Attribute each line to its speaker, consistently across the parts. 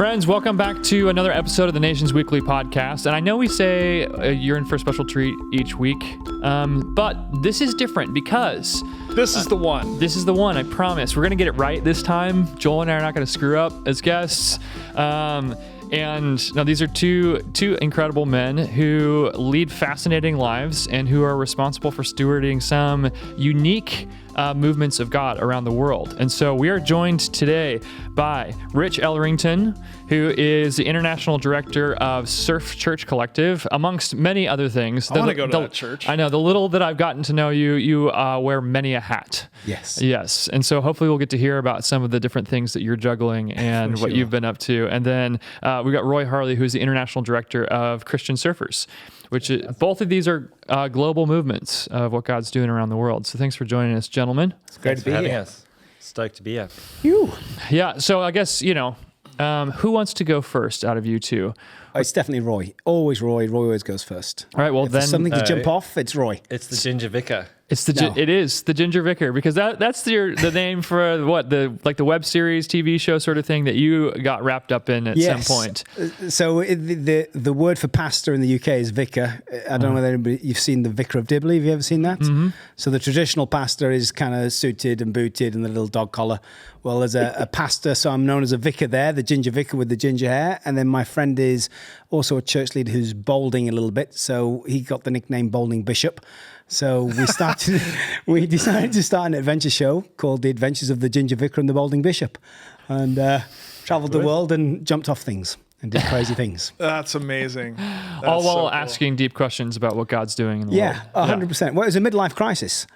Speaker 1: Friends, welcome back to another episode of the Nation's Weekly Podcast. And I know we say you're in for a special treat each week, but this is different because...
Speaker 2: This is the one.
Speaker 1: This is the one, I promise. We're going to get it right this time. Joel and I are not going to screw up as guests. And now these are two incredible men who lead fascinating lives and who are responsible for stewarding some unique movements of God around the world. And so we are joined today by Rich Ellerington, who is the International Director of Surf Church Collective, amongst many other things.
Speaker 2: I want to go to that church.
Speaker 1: I know. The little that I've gotten to know you, you wear many a hat.
Speaker 3: Yes.
Speaker 1: Yes. And so hopefully we'll get to hear about some of the different things that you're juggling and what you've been up to. And then we've got Roy Harley, who's the International Director of Christian Surfers, which both of these are global movements of what God's doing around the world. So thanks for joining us, gentlemen.
Speaker 3: It's great to be here.
Speaker 4: Stoked to be here.
Speaker 1: Yeah. So I guess, who wants to go first out of you two?
Speaker 3: Oh, it's definitely Roy. Always Roy. Roy always goes first.
Speaker 1: All right. Well,
Speaker 3: if
Speaker 1: then
Speaker 3: there's something to jump off, it's Roy.
Speaker 4: It's the Ginger Vicar.
Speaker 1: It is the Ginger Vicar, because that's the name for the web series, TV show sort of thing that you got wrapped up in at some point.
Speaker 3: So the word for pastor in the UK is vicar. I don't know whether you've seen the Vicar of Dibley. Have you ever seen that? Mm-hmm. So the traditional pastor is kind of suited and booted and the little dog collar. Well, there's a pastor, so I'm known as a vicar there, the ginger vicar with the ginger hair. And then my friend is also a church leader who's balding a little bit. So he got the nickname Balding Bishop. So we decided to start an adventure show called The Adventures of the Ginger Vicar and the Balding Bishop, and traveled the world and jumped off things and did crazy things.
Speaker 2: That's amazing.
Speaker 1: All while asking deep questions about what God's doing in the world.
Speaker 3: 100%. Well, it was a midlife crisis,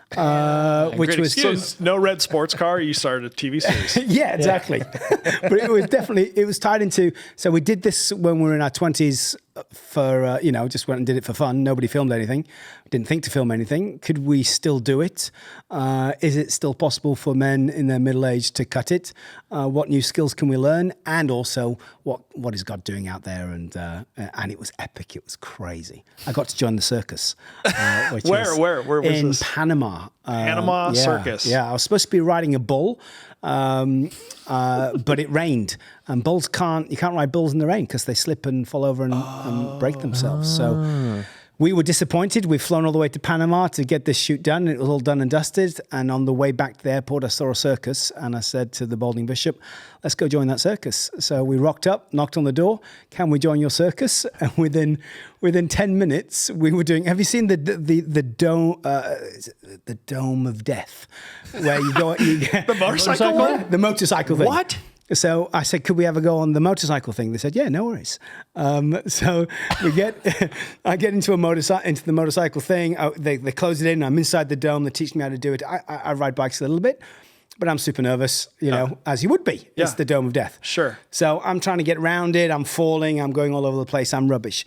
Speaker 3: which was
Speaker 2: excuse. No red sports car. You started a TV series.
Speaker 3: yeah, exactly. But it was tied into. So we did this when we were in our 20s. For just went and did it for fun. Nobody filmed anything. Didn't think to film anything. Could we still do it? Is it still possible for men in their middle age to cut it? What new skills can we learn? And also, what is God doing out there? And it was epic. It was crazy. I got to join the circus. Which
Speaker 2: Where was
Speaker 3: in
Speaker 2: this?
Speaker 3: Panama.
Speaker 2: Panama Circus.
Speaker 3: Yeah, I was supposed to be riding a bull. But it rained, and you can't ride bulls in the rain because they slip and fall over and break themselves. So we were disappointed. We've flown all the way to Panama to get this shoot done. It was all done and dusted. And on the way back to the airport, I saw a circus, and I said to the Balding Bishop, let's go join that circus. So we rocked up, knocked on the door. Can we join your circus? And within 10 minutes, we were doing. Have you seen the dome of death, where you go?
Speaker 2: The motorcycle?
Speaker 3: The motorcycle thing.
Speaker 2: What?
Speaker 3: So I said, could we ever go on the motorcycle thing? They said, yeah, no worries. So I get into the motorcycle thing. They close it in. I'm inside the dome. They teach me how to do it. I ride bikes a little bit, but I'm super nervous, as you would be.
Speaker 2: Yeah.
Speaker 3: It's the dome of death.
Speaker 2: Sure.
Speaker 3: So I'm trying to get around it. I'm falling. I'm going all over the place. I'm rubbish.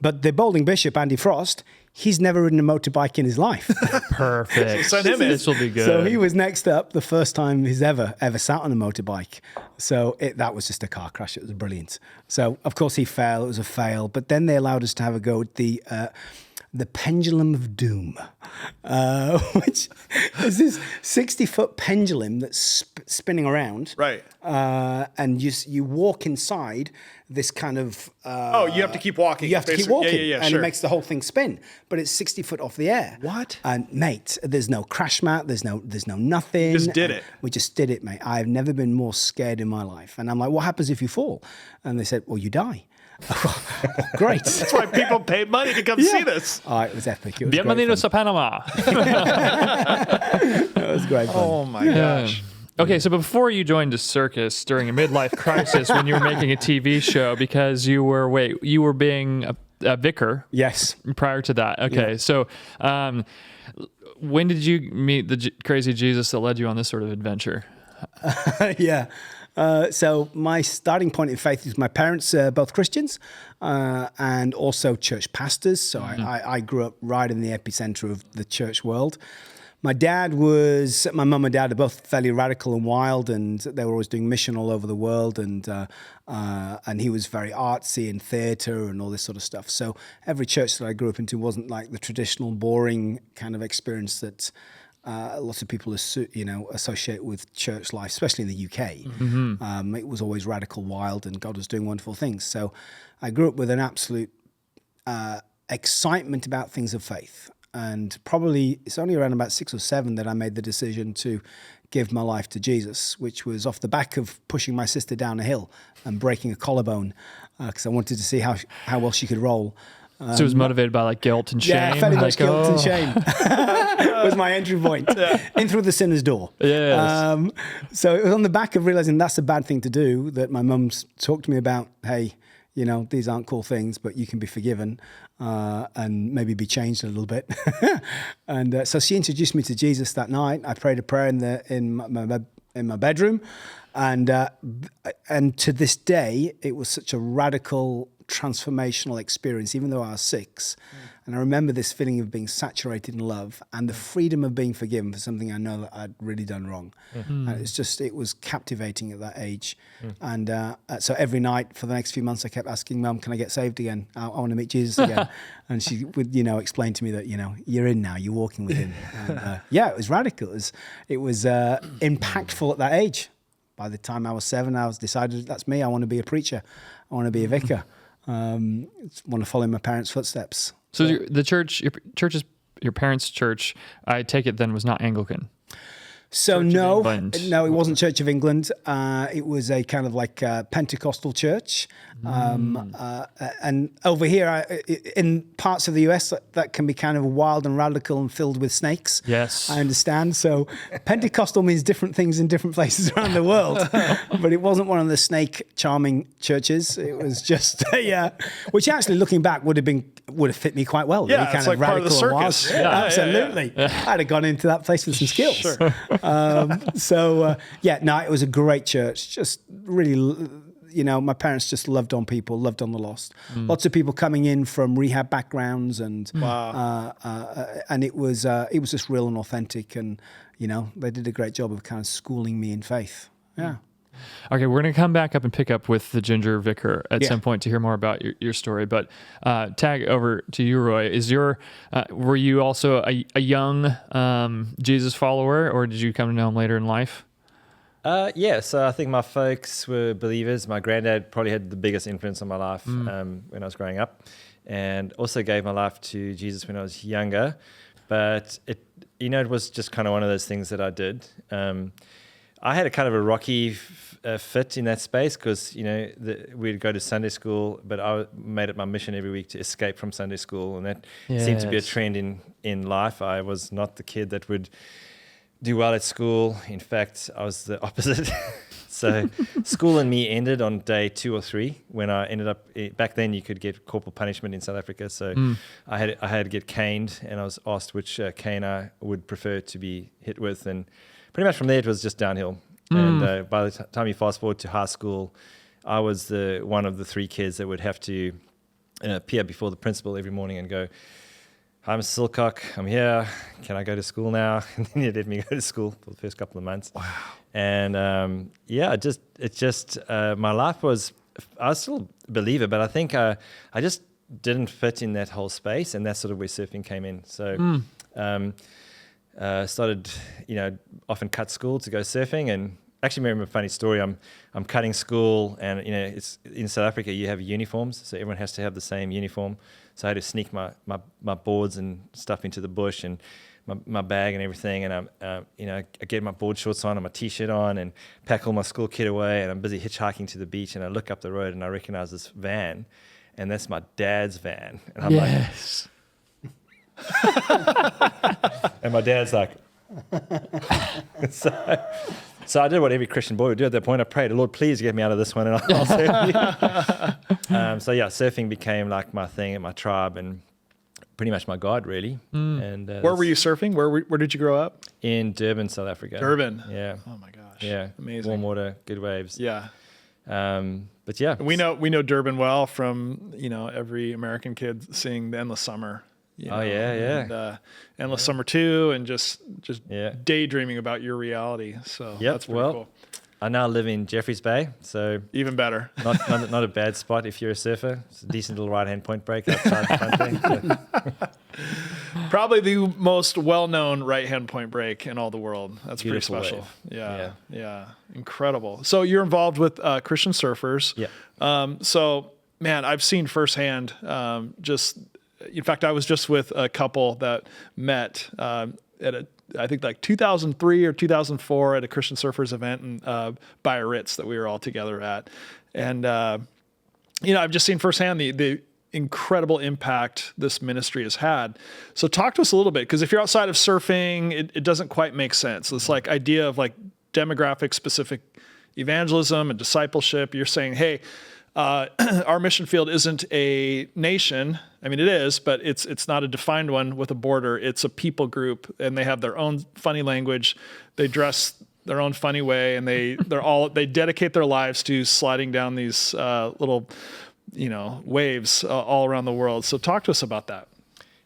Speaker 3: But the Balding Bishop, Andy Frost, he's never ridden a motorbike in his life.
Speaker 1: Perfect.
Speaker 2: Send him in.
Speaker 1: This will be good.
Speaker 3: So he was next up, the first time he's ever sat on a motorbike. So that was just a car crash. It was brilliant. So, of course, he fell. It was a fail. But then they allowed us to have a go at the pendulum of doom, which is this 60-foot pendulum that's spinning around.
Speaker 2: Right.
Speaker 3: And you walk inside this kind of...
Speaker 2: you have to keep walking.
Speaker 3: You have to keep walking.
Speaker 2: Yeah,
Speaker 3: and
Speaker 2: sure.
Speaker 3: it makes the whole thing spin. But it's 60 foot off the air.
Speaker 2: What?
Speaker 3: And, mate, there's no crash mat. There's no nothing.
Speaker 2: Just did it.
Speaker 3: We just did it, mate. I've never been more scared in my life. And I'm like, what happens if you fall? And they said, well, you die. Great.
Speaker 2: That's why people pay money to come see this.
Speaker 3: Oh, it was epic. It was
Speaker 1: Bienvenidos a Panama.
Speaker 3: It was great fun.
Speaker 2: Oh, my gosh.
Speaker 1: Okay, so before you joined a circus during a midlife crisis when you were making a TV show because you were being a vicar.
Speaker 3: Yes.
Speaker 1: Prior to that. Okay,
Speaker 3: Yeah.
Speaker 1: so when did you meet the crazy Jesus that led you on this sort of adventure?
Speaker 3: Yeah. So my starting point in faith is my parents are both Christians and also church pastors. So I grew up right in the epicenter of the church world. My mum and dad are both fairly radical and wild, and they were always doing mission all over the world. And he was very artsy and theatre and all this sort of stuff. So every church that I grew up into wasn't like the traditional boring kind of experience that lots of people associate with church life, especially in the UK. It was always radical, wild, and God was doing wonderful things. So I grew up with an absolute excitement about things of faith. And probably it's only around about 6 or 7 that I made the decision to give my life to Jesus, which was off the back of pushing my sister down a hill and breaking a collarbone because I wanted to see how well she could roll.
Speaker 1: So it was motivated by like guilt and shame?
Speaker 3: Yeah, fairly much guilt and
Speaker 1: oh.
Speaker 3: shame. Was my entry point. In through the sinner's door.
Speaker 1: Yes.
Speaker 3: So it was on the back of realizing that's a bad thing to do, that my mum's talked to me about, hey, these aren't cool things, but you can be forgiven and maybe be changed a little bit. And so she introduced me to Jesus that night. I prayed a prayer in my bedroom. And to this day, it was such a radical, transformational experience, even though I was 6. And I remember this feeling of being saturated in love and the freedom of being forgiven for something I know that I'd really done wrong. And it was captivating at that age. And so every night for the next few months, I kept asking Mum, can I get saved again? I want to meet Jesus again. And she would, explain to me that, you're in now, you're walking with him. And, it was radical. It was impactful at that age. By the time I was 7, I was decided that's me. I want to be a preacher. I want to be a vicar. Want to follow in my parents' footsteps.
Speaker 1: So the church, your parents' church, I take it then was not Anglican.
Speaker 3: So
Speaker 1: Church
Speaker 3: no,
Speaker 1: of England.
Speaker 3: no, it wasn't Church of England. It was a kind of like Pentecostal church. And over here, in parts of the US, that can be kind of wild and radical and filled with snakes.
Speaker 1: Yes.
Speaker 3: I understand. So Pentecostal means different things in different places around the world. But it wasn't one of the snake charming churches. It was just which actually looking back would have fit me quite well.
Speaker 2: Yeah,
Speaker 3: really kind
Speaker 2: it's
Speaker 3: of
Speaker 2: like part of the
Speaker 3: radical and wild.
Speaker 2: circus.
Speaker 3: Yeah, absolutely. I'd have gone into that place with some skills.
Speaker 2: Sure.
Speaker 3: It was a great church. Just really, my parents just loved on people, loved on the lost. Lots of people coming in from rehab backgrounds, and and it was just real and authentic. And they did a great job of kind of schooling me in faith. Yeah.
Speaker 1: Okay, we're going to come back up and pick up with the ginger vicar at
Speaker 3: Yeah.
Speaker 1: some point to hear more about your story. But tag over to you, Roy. Were you also a young Jesus follower, or did you come to know him later in life?
Speaker 4: So I think my folks were believers. My granddad probably had the biggest influence on my life when I was growing up, and also gave my life to Jesus when I was younger. But it was just kind of one of those things that I did. I had a kind of a rocky fit in that space because, we'd go to Sunday school, but I made it my mission every week to escape from Sunday school. And that seemed to be a trend in life. I was not the kid that would do well at school. In fact, I was the opposite. So school and me ended on day 2 or 3 when I ended up, back then you could get corporal punishment in South Africa. So I had to get caned, and I was asked which cane I would prefer to be hit with. And pretty much from there, it was just downhill. And by the time you fast forward to high school, I was one of the 3 kids that would have to appear before the principal every morning and go, "Hi, Mr. Silcock, I'm here. Can I go to school now?" And then he let me go to school for the first couple of months. Wow. And my life was, I was still a believer, but I think I just didn't fit in that whole space, and that's sort of where surfing came in. So started, often cut school to go surfing. And actually, remember a funny story. I'm cutting school, and it's in South Africa. You have uniforms, so everyone has to have the same uniform. So I had to sneak my boards and stuff into the bush, and my bag and everything. And I get my board shorts on and my t-shirt on, and pack all my school kit away. And I'm busy hitchhiking to the beach, and I look up the road and I recognize this van, and that's my dad's van. And I'm like. And my dad's like, so I did what every Christian boy would do at that point. I prayed, "Lord, please get me out of this one, and I'll serve you." Surfing became like my thing and my tribe, and pretty much my God, really. And
Speaker 2: Where were you surfing? Where did you grow up?
Speaker 4: In Durban, South Africa.
Speaker 2: Durban.
Speaker 4: Yeah.
Speaker 2: Oh my gosh.
Speaker 4: Yeah.
Speaker 2: Amazing.
Speaker 4: Warm water, good waves.
Speaker 2: Yeah.
Speaker 4: But yeah,
Speaker 2: We know Durban well from every American kid seeing the Endless Summer. And, Endless Summer 2, and just daydreaming about your reality. So that's pretty cool.
Speaker 4: I now live in Jeffreys Bay, so
Speaker 2: even better.
Speaker 4: Not a bad spot if you're a surfer. It's a decent little right-hand point break outside the front there. So.
Speaker 2: Probably the most well-known right-hand point break in all the world. That's
Speaker 4: Beautiful
Speaker 2: pretty special.
Speaker 4: Wave.
Speaker 2: Yeah. Incredible. So you're involved with Christian surfers.
Speaker 4: Yeah.
Speaker 2: So, man, I've seen firsthand in fact, I was just with a couple that met I think like 2003 or 2004 at a Christian surfers event in Biarritz that we were all together at. And, I've just seen firsthand the incredible impact this ministry has had. So talk to us a little bit, because if you're outside of surfing, it doesn't quite make sense. This like idea of like demographic specific evangelism and discipleship. You're saying, hey, our mission field isn't a nation. I mean, it is, but it's not a defined one with a border. It's a people group, and they have their own funny language. They dress their own funny way, and they dedicate their lives to sliding down these little, waves all around the world. So talk to us about that.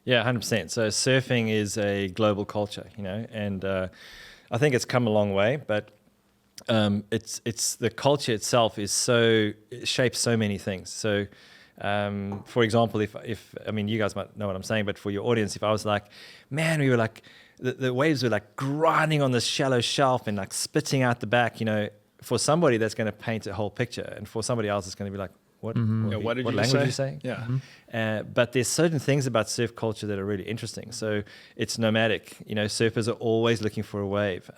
Speaker 4: Yeah, 100%. So surfing is a global culture, and I think it's come a long way, but it's the culture itself it shapes so many things. So, for example, if you guys might know what I'm saying, but for your audience, if I was like, man, we were like, the waves were like grinding on this shallow shelf and like spitting out the back, for somebody that's going to paint a whole picture, and for somebody else it's going to be like, what language are you saying?
Speaker 2: Yeah.
Speaker 4: But there's certain things about surf culture that are really interesting. So it's nomadic. Surfers are always looking for a wave.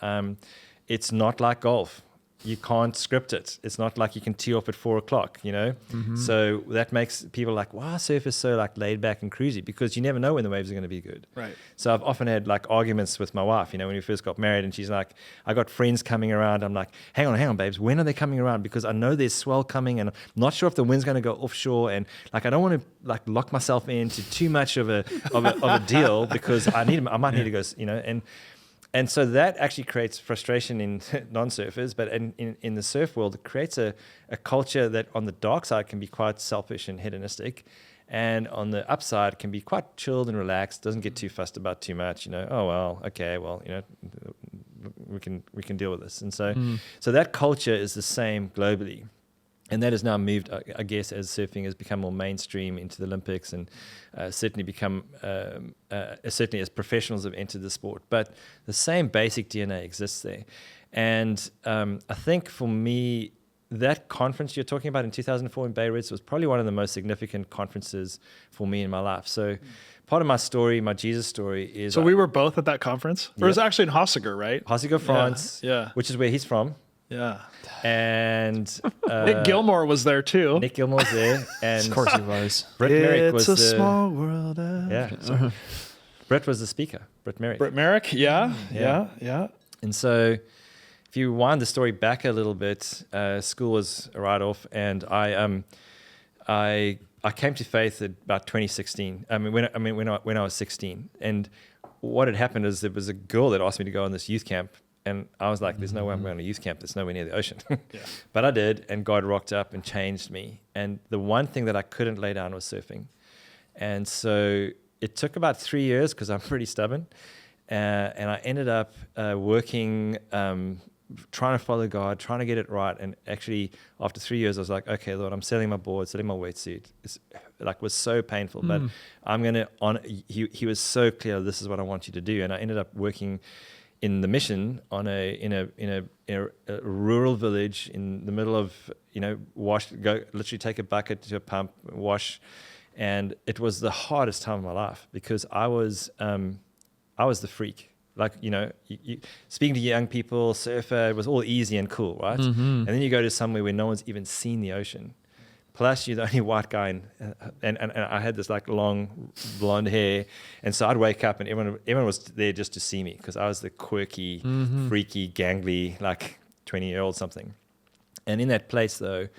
Speaker 4: It's not like golf. You can't script it. It's not like you can tee off at 4:00, So that makes people like, wow, surf is so like laid back and cruisy, because you never know when the waves are going to be good.
Speaker 2: Right.
Speaker 4: So I've often had like arguments with my wife, when we first got married, and she's like, I got friends coming around. I'm like, hang on, babes. When are they coming around? Because I know there's swell coming, and I'm not sure if the wind's going to go offshore. And like, I don't want to like lock myself into too much of a deal, because I might need to go, And so that actually creates frustration in non-surfers, but in the surf world, it creates a culture that on the dark side can be quite selfish and hedonistic, and on the upside can be quite chilled and relaxed, doesn't get too fussed about too much, oh, well, okay, well, we can deal with this. And so that culture is the same globally. And that has now moved, I guess, as surfing has become more mainstream into the Olympics, and certainly as professionals have entered the sport. But the same basic DNA exists there. And I think for me, that conference you're talking about in 2004 in Biarritz was probably one of the most significant conferences for me in my life. So part of my story, my Jesus story is...
Speaker 2: So we were both at that conference? Or it was actually in Hossegor, right?
Speaker 4: Hossegor, France,
Speaker 2: yeah.
Speaker 4: Which is where he's from.
Speaker 2: Yeah.
Speaker 4: And
Speaker 2: Nick Gilmore was there too.
Speaker 4: Nick Gilmore's there, and
Speaker 1: of course he was.
Speaker 4: Brett Merrick was
Speaker 2: a small world.
Speaker 4: Brett was the speaker. Brett
Speaker 2: Merrick, yeah.
Speaker 4: And so, if you wind the story back a little bit, school was a write-off, and I came to faith at about 2016. When I was 16, and what had happened is there was a girl that asked me to go on this youth camp. And I was like, there's no way I'm going to youth camp. There's nowhere near the ocean. But I did, and God rocked up and changed me. And the one thing that I couldn't lay down was surfing. And so it took about 3 years, because I'm pretty stubborn. And I ended up working, trying to follow God, trying to get it right. And actually, after 3 years, I was like, okay, Lord, I'm selling my board, selling my wetsuit. It's like was so painful, but I'm going to honor. He was so clear, this is what I want you to do. And I ended up working in the mission in a rural village in the middle of, literally take a bucket to a pump, wash. And it was the hardest time of my life, because I was the freak. Like, speaking to young people, surfer, it was all easy and cool, right? And then you go to somewhere where no one's even seen the ocean. Plus, you're the only white guy, and I had this like long blonde hair, and so I'd wake up and everyone was there just to see me, because I was the quirky, freaky, gangly, like 20-year-old something. And in that place, though,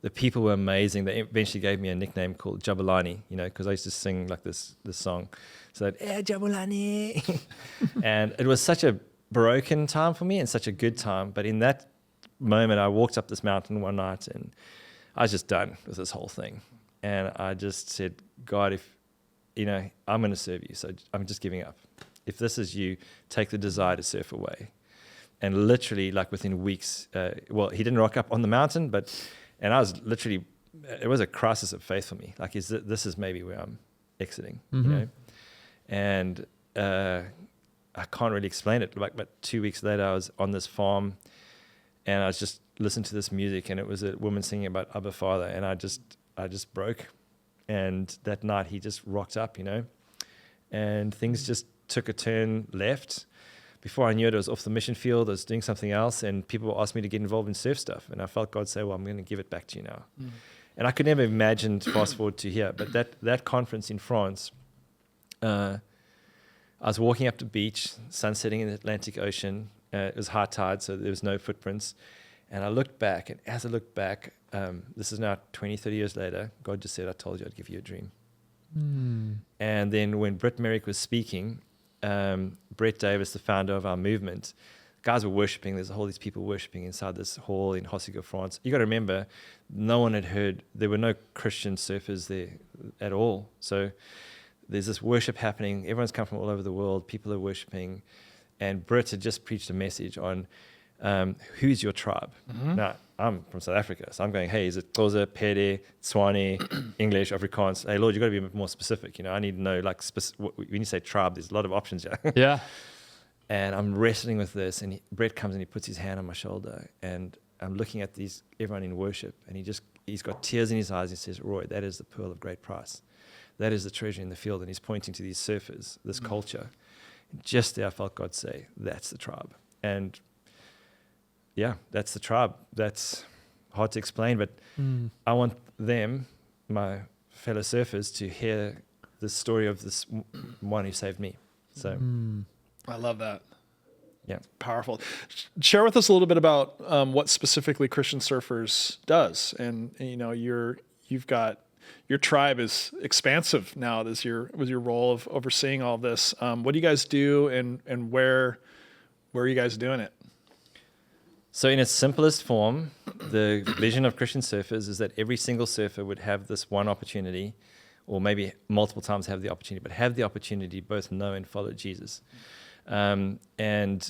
Speaker 4: the people were amazing. They eventually gave me a nickname called Jabulani, because I used to sing like this song. So, Jabulani, and it was such a broken time for me and such a good time. But in that moment, I walked up this mountain one night, and I was just done with this whole thing. And I just said, God, if, I'm going to serve you. So I'm just giving up. If this is you, take the desire to surf away. And literally, like within weeks, he didn't rock up on the mountain, and I was literally, it was a crisis of faith for me. Like, this is maybe where I'm exiting, And I can't really explain it. But 2 weeks later, I was on this farm, and I was just listening to this music, and it was a woman singing about Abba Father, and I just broke. And that night, he just rocked up, and things just took a turn left. Before I knew it, I was off the mission field. I was doing something else, and people asked me to get involved in surf stuff, and I felt God say, "Well, I'm going to give it back to you now." And I could never imagine fast forward to here, but that conference in France. I was walking up the beach, sun setting in the Atlantic Ocean. It was high tide, so there was no footprints. And I looked back, and as I looked back, this is now 20, 30 years later, God just said, "I told you I'd give you a dream." And then when Britt Merrick was speaking, Brett Davis, the founder of our movement, guys were worshiping. There's all these people worshiping inside this hall in Hossegor, France. You got to remember, no one had heard, there were no Christian surfers there at all. So there's this worship happening. Everyone's come from all over the world. People are worshiping. And Britt had just preached a message on who's your tribe. Now, I'm from South Africa, so I'm going, hey, is it Xhosa, Pede, Tswane, English, Afrikaans? Hey, Lord, you got to be a bit more specific. I need to know, like, when you say tribe, there's a lot of options here.
Speaker 1: Yeah.
Speaker 4: And I'm wrestling with this, and Brett comes and he puts his hand on my shoulder, and I'm looking at everyone in worship, and he's got tears in his eyes. He says, "Roy, that is the pearl of great price. That is the treasure in the field." And he's pointing to these surfers, this culture. And just there, I felt God say, "That's the tribe." And yeah, that's the tribe. That's hard to explain, but I want them, my fellow surfers, to hear the story of this one who saved me. So
Speaker 2: I love that.
Speaker 4: Yeah,
Speaker 2: powerful. Share with us a little bit about what specifically Christian Surfers does, and you've got your tribe is expansive now. With your role of overseeing all this. What do you guys do, and where are you guys doing it?
Speaker 4: So in its simplest form, the vision of Christian Surfers is that every single surfer would have this one opportunity, or maybe multiple times have the opportunity, but have the opportunity to both know and follow Jesus. And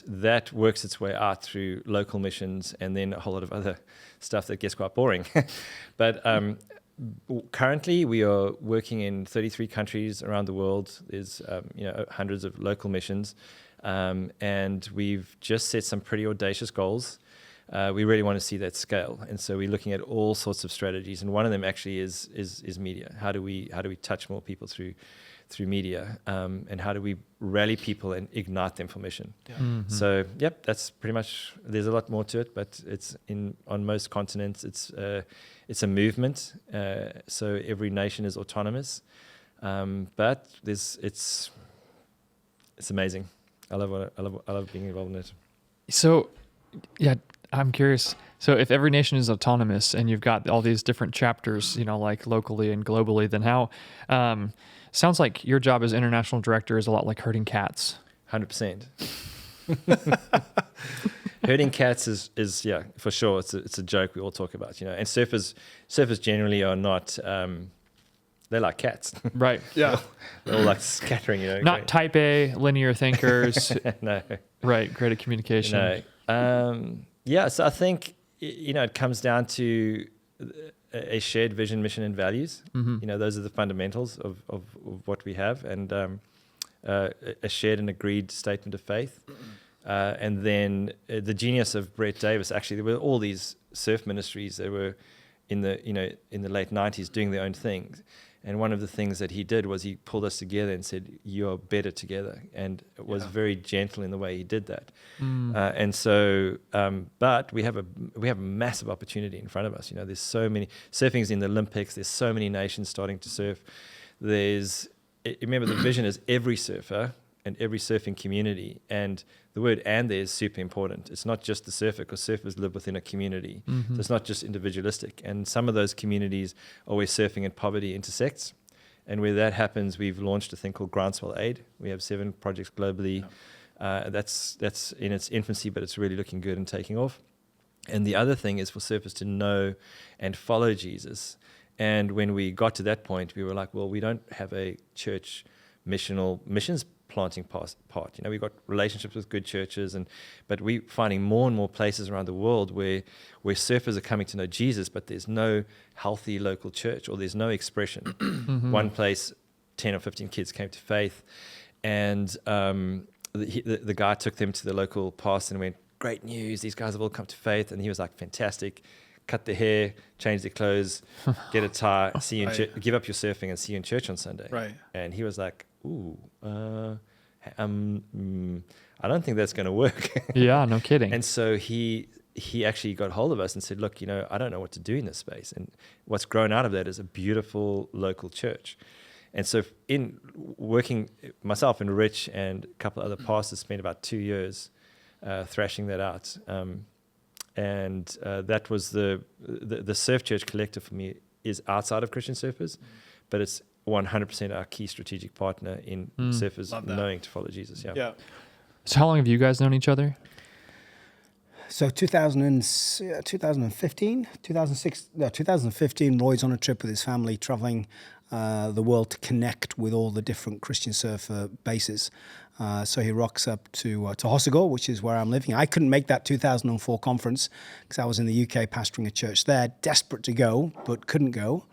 Speaker 4: that works its way out through local missions and then a whole lot of other stuff that gets quite boring. But currently we are working in 33 countries around the world. There's hundreds of local missions. And we've just set some pretty audacious goals. We really want to see that scale, and so we're looking at all sorts of strategies. And one of them actually is media. How do we touch more people through media, and how do we rally people and ignite them for mission? Yeah. Mm-hmm. So that's pretty much. There's a lot more to it, but it's on most continents. It's a movement. So every nation is autonomous, but it's amazing. I love being involved in it.
Speaker 1: So, yeah, I'm curious. So if every nation is autonomous and you've got all these different chapters, like locally and globally, then how, sounds like your job as international director is a lot like herding cats.
Speaker 4: 100%. Herding cats is for sure. It's a joke we all talk about, and surfers generally are not, they're like cats.
Speaker 1: Right.
Speaker 2: Yeah.
Speaker 4: They're all like scattering,
Speaker 1: Not type A linear thinkers.
Speaker 4: No.
Speaker 1: Right. Great at communication.
Speaker 4: No. So I think, it comes down to a shared vision, mission, and values. Mm-hmm. Those are the fundamentals of what we have, and a shared and agreed statement of faith. And then the genius of Brett Davis, actually, there were all these surf ministries that were in the late 90s doing their own thing. And one of the things that he did was he pulled us together and said, "You are better together." And it was very gentle in the way he did that. And so, but we have a massive opportunity in front of us. There's so many, surfing is in the Olympics. There's so many nations starting to surf. Remember, the vision is every surfer and every surfing community. And the word "and" there is super important. It's not just the surfer, because surfers live within a community. Mm-hmm. So it's not just individualistic. And some of those communities are where surfing and poverty intersects. And where that happens, we've launched a thing called Groundswell Aid. We have 7 projects globally. That's in its infancy, but it's really looking good and taking off. And the other thing is for surfers to know and follow Jesus. And when we got to that point, we were like, well, we don't have a church missions planting part. We've got relationships with good churches, but we're finding more and more places around the world where surfers are coming to know Jesus, but there's no healthy local church, or there's no expression. Mm-hmm. One place, 10 or 15 kids came to faith, And the guy took them to the local pastor and went, great news, these guys have all come to faith. And he was like, fantastic. Cut their hair, change their clothes, get a tie, see you in church, give up your surfing and see you in church on Sunday.
Speaker 2: Right.
Speaker 4: And he was like, ooh, I don't think that's going to work.
Speaker 1: Yeah, no kidding.
Speaker 4: And so he actually got hold of us and said, look, I don't know what to do in this space. And what's grown out of that is a beautiful local church. And so in working, myself and Rich and a couple of other pastors spent about 2 years thrashing that out. And that was the Surf Church Collective for me is outside of Christian Surfers, but it's 100% our key strategic partner in surfers knowing to follow Jesus. Yeah.
Speaker 1: So how long have you guys known each other?
Speaker 3: So 2015, Roy's on a trip with his family traveling the world to connect with all the different Christian surfer bases. So he rocks up to Hossegor, which is where I'm living. I couldn't make that 2004 conference because I was in the UK pastoring a church there, desperate to go, but couldn't go.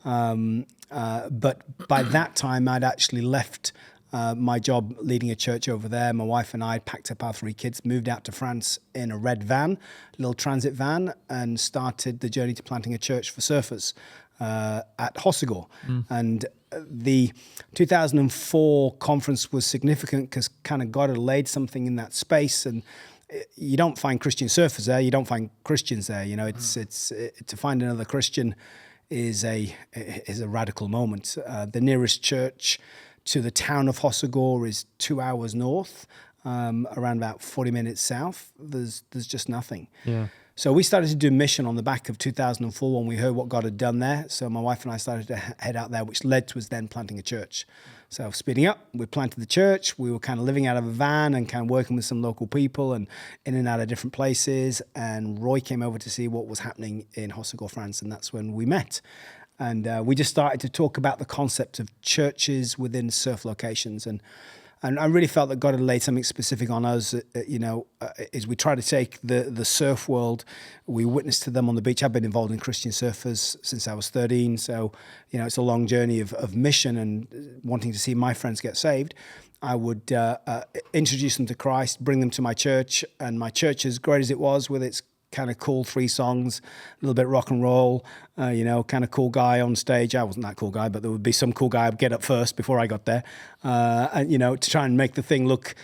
Speaker 3: But by that time, I'd actually left my job leading a church over there. My wife and I packed up our 3 kids, moved out to France in a red van, little transit van, and started the journey to planting a church for surfers at Hossegor. And the 2004 conference was significant because kind of God had laid something in that space, and you don't find Christian surfers there. You don't find Christians there. It's to find another Christian is a radical moment. The nearest church to the town of Hossegor is 2 hours north, around about 40 minutes south. There's just nothing.
Speaker 1: Yeah.
Speaker 3: So we started to do mission on the back of 2004 when we heard what God had done there. So my wife and I started to head out there, which led to us then planting a church. So speeding up, we planted the church. We were kind of living out of a van and kind of working with some local people and in and out of different places. And Roy came over to see what was happening in Hossegor, France, and that's when we met. And we just started to talk about the concept of churches within surf locations. And I really felt that God had laid something specific on us, as we try to take the surf world. We witnessed to them on the beach. I've been involved in Christian surfers since I was 13. So, it's a long journey of mission and wanting to see my friends get saved. I would introduce them to Christ, bring them to my church. And my church, as great as it was with its kind of cool 3 songs, a little bit rock and roll, kind of cool guy on stage. I wasn't that cool guy, but there would be some cool guy I'd get up first before I got there, and to try and make the thing look,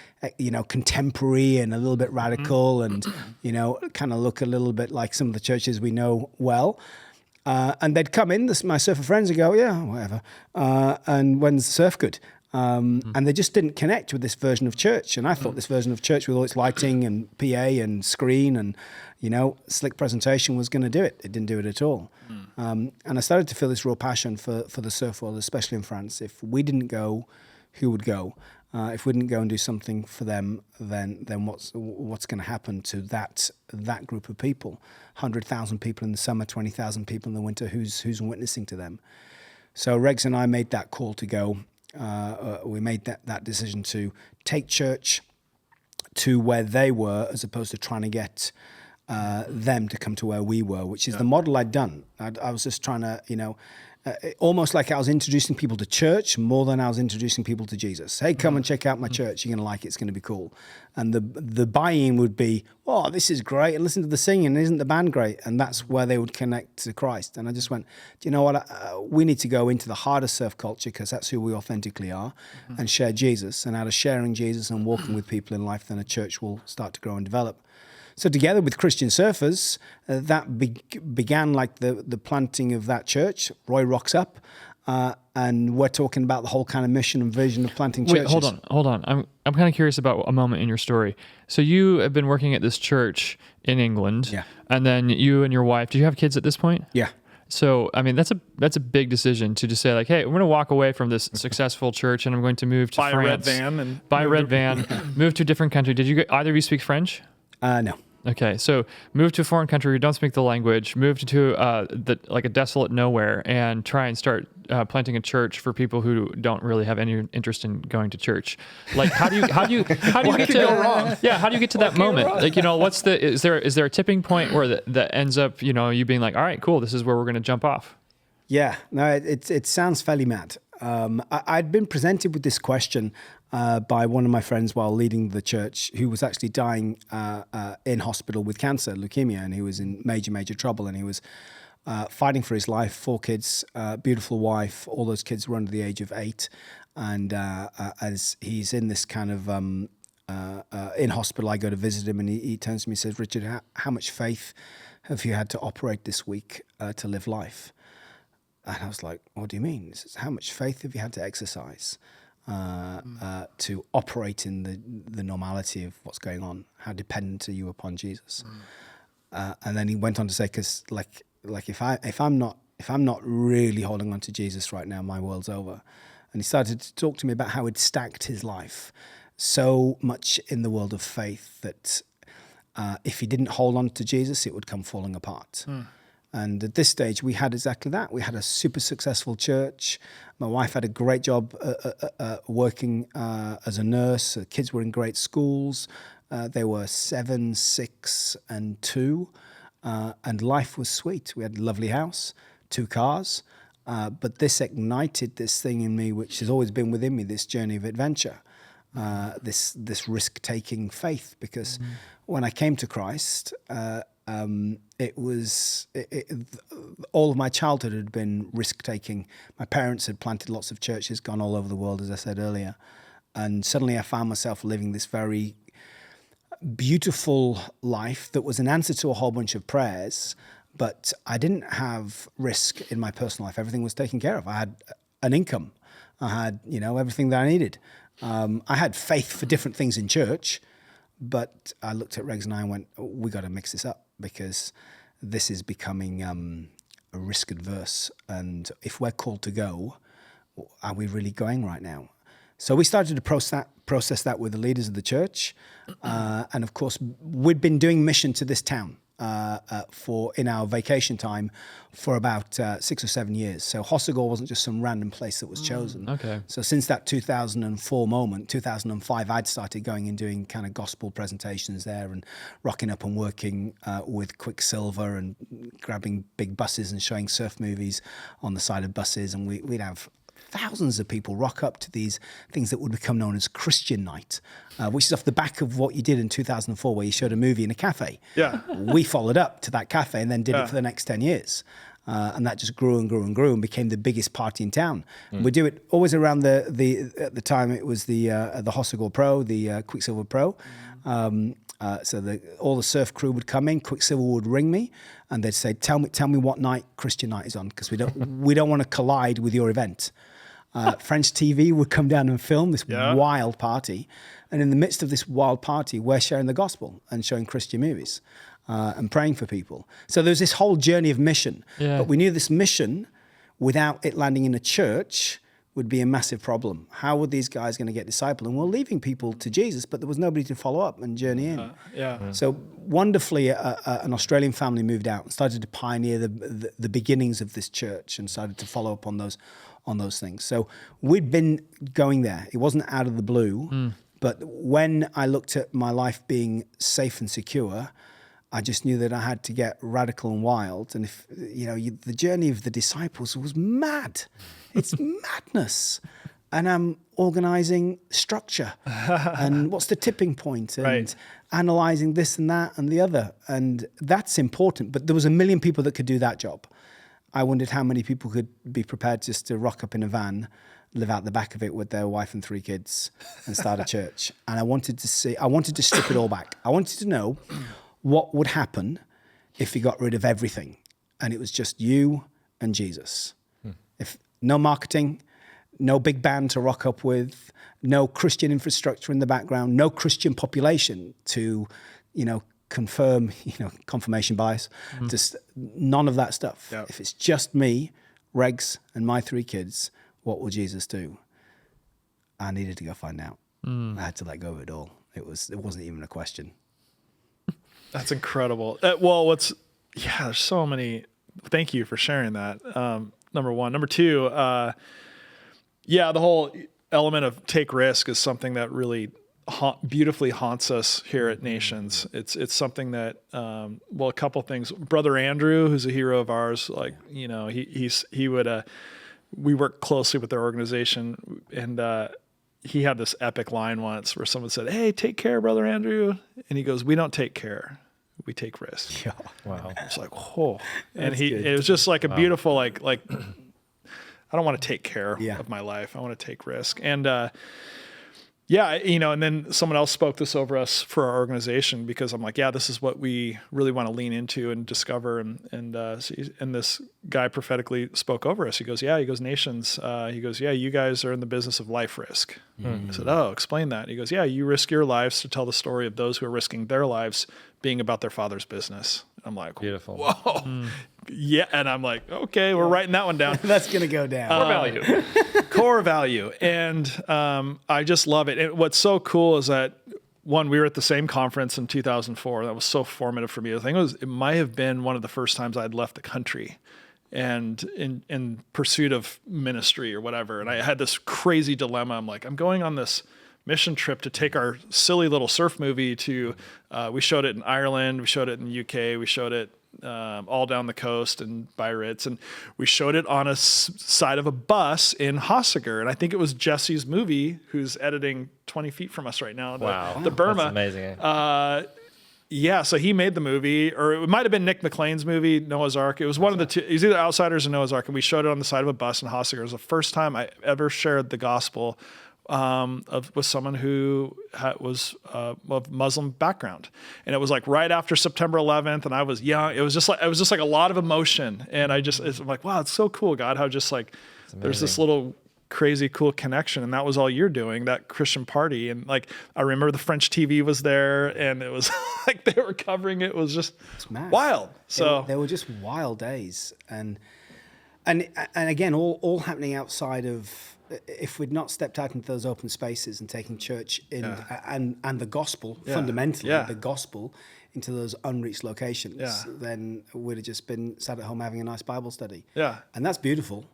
Speaker 3: contemporary and a little bit radical, and kind of look a little bit like some of the churches we know well. And they'd come in, my surfer friends would go, yeah, whatever. And when's the surf good? And they just didn't connect with this version of church. And I thought this version of church with all its lighting and PA and screen and, slick presentation was going to do it. It didn't do it at all. And I started to feel this real passion for the surf world, especially in France. If we didn't go, who would go? If we didn't go and do something for them, then what's going to happen to that group of people? 100,000 people in the summer, 20,000 people in the winter. Who's witnessing to them? So Regs and I made that call to go. We made that decision to take church to where they were, as opposed to trying to get them to come to where we were, which is the model I'd done. I was just trying to, almost like I was introducing people to church more than I was introducing people to Jesus. Hey, come and check out my church. You're going to like it. It's going to be cool. And the buy-in would be, oh, this is great. And listen to the singing. Isn't the band great? And that's where they would connect to Christ. And I just went, do you know what? We need to go into the harder surf culture because that's who we authentically are, and share Jesus. And out of sharing Jesus and walking with people in life, then a church will start to grow and develop. So together with Christian surfers, that began like the planting of that church. Roy rocks up, and we're talking about the whole kind of mission and vision of planting churches.
Speaker 1: Wait, hold on. I'm kind of curious about a moment in your story. So you have been working at this church in England, and then you and your wife. Do you have kids at this point?
Speaker 3: Yeah.
Speaker 1: So, I mean, that's a big decision to just say like, hey, I'm going to walk away from this successful church and I'm going to move to France. Buy a red van, move to a different country. Did you either of you speak French?
Speaker 3: No.
Speaker 1: Okay, so move to a foreign country, you don't speak the language, move to a desolate nowhere, and try and start planting a church for people who don't really have any interest in going to church. Like, how do you get to
Speaker 2: go wrong?
Speaker 1: Yeah, how do you get to that moment? Like, is there a tipping point where that ends up, you being like, all right, cool, this is where we're going to jump off?
Speaker 3: Yeah, no, it sounds fairly mad. I'd been presented with this question by one of my friends while leading the church, who was actually dying in hospital with cancer, leukemia, and he was in major trouble, and he was fighting for his life. 4 kids, beautiful wife. All those kids were under the age of 8, and as he's in this kind of in hospital, I go to visit him, and he turns to me and says, "Richard, how much faith have you had to operate this week to live life?" And I was like, "What do you mean?" He says, "How much faith have you had to exercise to operate in the normality of what's going on? How dependent are you upon Jesus?" And then he went on to say, "Because like if I'm not really holding on to Jesus right now, my world's over." And he started to talk to me about how he'd stacked his life so much in the world of faith that if he didn't hold on to Jesus, it would come falling apart. And at this stage, we had exactly that. We had a super successful church. My wife had a great job working as a nurse. The kids were in great schools. They were 7, 6, and 2. And life was sweet. We had a lovely house, 2 cars. But this ignited this thing in me, which has always been within me, this journey of adventure, this risk-taking faith. Because when I came to Christ, it was all of my childhood had been risk-taking. My parents had planted lots of churches, gone all over the world, as I said earlier. And suddenly I found myself living this very beautiful life that was an answer to a whole bunch of prayers, but I didn't have risk in my personal life. Everything was taken care of. I had an income. I had, everything that I needed. I had faith for different things in church, but I looked at Regs and I went, we got to mix this up, because this is becoming risk adverse. And if we're called to go, are we really going right now? So we started to process that with the leaders of the church. And of course, we'd been doing mission to this town in our vacation time for about 6 or 7 years. So Hossegor wasn't just some random place that was chosen.
Speaker 1: Okay.
Speaker 3: So since that 2004 moment, 2005, I'd started going and doing kind of gospel presentations there and rocking up and working with Quicksilver and grabbing big buses and showing surf movies on the side of buses. And we'd have thousands of people rock up to these things that would become known as Christian Night, which is off the back of what you did in 2004, where you showed a movie in a cafe.
Speaker 2: Yeah.
Speaker 3: We followed up to that cafe and then did it for the next 10 years. And that just grew and grew and grew and became the biggest party in town. We do it always around at the time it was the Hossegor Pro, the Quicksilver Pro. So all the surf crew would come in. Quicksilver would ring me, and they'd say, "Tell me what night Christian Night is on, because we don't want to collide with your event." French TV would come down and film this wild party, and in the midst of this wild party, we're sharing the gospel and showing Christian movies and praying for people. So there's this whole journey of mission, but we knew this mission, without it landing in a church, would be a massive problem. How were these guys going to get discipled? And we're leaving people to Jesus, but there was nobody to follow up and journey in. So wonderfully, an Australian family moved out and started to pioneer the beginnings of this church and started to follow up on those things. So we'd been going there. It wasn't out of the blue, but when I looked at my life being safe and secure, I just knew that I had to get radical and wild. And if the journey of the disciples was mad. It's madness. And I'm organizing structure and what's the tipping point and analyzing this and that and the other. And that's important. But there was 1 million people that could do that job. I wondered how many people could be prepared just to rock up in a van, live out the back of it with their wife and 3 kids and start a church. And I wanted to strip it all back. I wanted to know what would happen if you got rid of everything and it was just you and Jesus. If no marketing, no big band to rock up with, no Christian infrastructure in the background, no Christian population to, confirm, confirmation bias, just none of that stuff. Yep. If it's just me, Regs, and my 3 kids, what will Jesus do? I needed to go find out. I had to let go of it all. It wasn't even a question.
Speaker 2: That's incredible. There's so many. Thank you for sharing that. Number one. Number two, the whole element of take risk is something that really beautifully haunts us here at Nations. It's something that, a couple things. Brother Andrew, who's a hero of ours, he would we work closely with their organization, and he had this epic line once where someone said, "Hey, take care, Brother Andrew," and he goes, "We don't take care, we take risk."
Speaker 3: Yeah.
Speaker 4: Wow.
Speaker 2: It's like, whoa. And
Speaker 3: That's good.
Speaker 2: it was just like a beautiful, like I don't want to take care
Speaker 3: Yeah.
Speaker 2: of my life. I want to take risk. And, and then someone else spoke this over us for our organization, because I'm like, yeah, this is what we really want to lean into and discover. And this guy prophetically spoke over us. He goes, nations. He goes, yeah, you guys are in the business of life risk. I said, oh, explain that. He goes, yeah, you risk your lives to tell the story of those who are risking their lives being about their Father's business. I'm like,
Speaker 4: beautiful.
Speaker 2: Whoa. Yeah. And I'm like, okay, we're writing that one down.
Speaker 3: That's going to go down.
Speaker 1: Core value.
Speaker 2: Core value. And I just love it. And what's so cool is that, one, we were at the same conference in 2004. That was so formative for me. I think it might have been one of the first times I'd left the country and in pursuit of ministry or whatever. And I had this crazy dilemma. I'm like, I'm going on this mission trip to take our silly little surf movie to, we showed it in Ireland, we showed it in the UK, we showed it all down the coast in Biarritz, and we showed it on a side of a bus in Hossiger. And I think it was Jesse's movie, who's editing 20 feet from us right now. The Burma.
Speaker 4: That's amazing.
Speaker 2: Yeah, so he made the movie, or it might have been Nick McLean's movie, Noah's Ark. It was one of the two. It was either Outsiders or Noah's Ark, and we showed it on the side of a bus in Hossiger. It was the first time I ever shared the gospel with someone who was of Muslim background, and it was like right after September 11th, and I was young. It was just like a lot of emotion, and I'm like, wow, it's so cool, God, how just like there's this little crazy cool connection, and that was all you're doing, that Christian party. And like I remember the French TV was there, and it was like they were covering it. It was just wild. So
Speaker 3: they were just wild days, and again, all happening outside of. If we'd not stepped out into those open spaces and taken church in and the gospel, fundamentally the gospel, into those unreached locations, then we'd have just been sat at home having a nice Bible study.
Speaker 2: Yeah.
Speaker 3: And that's beautiful,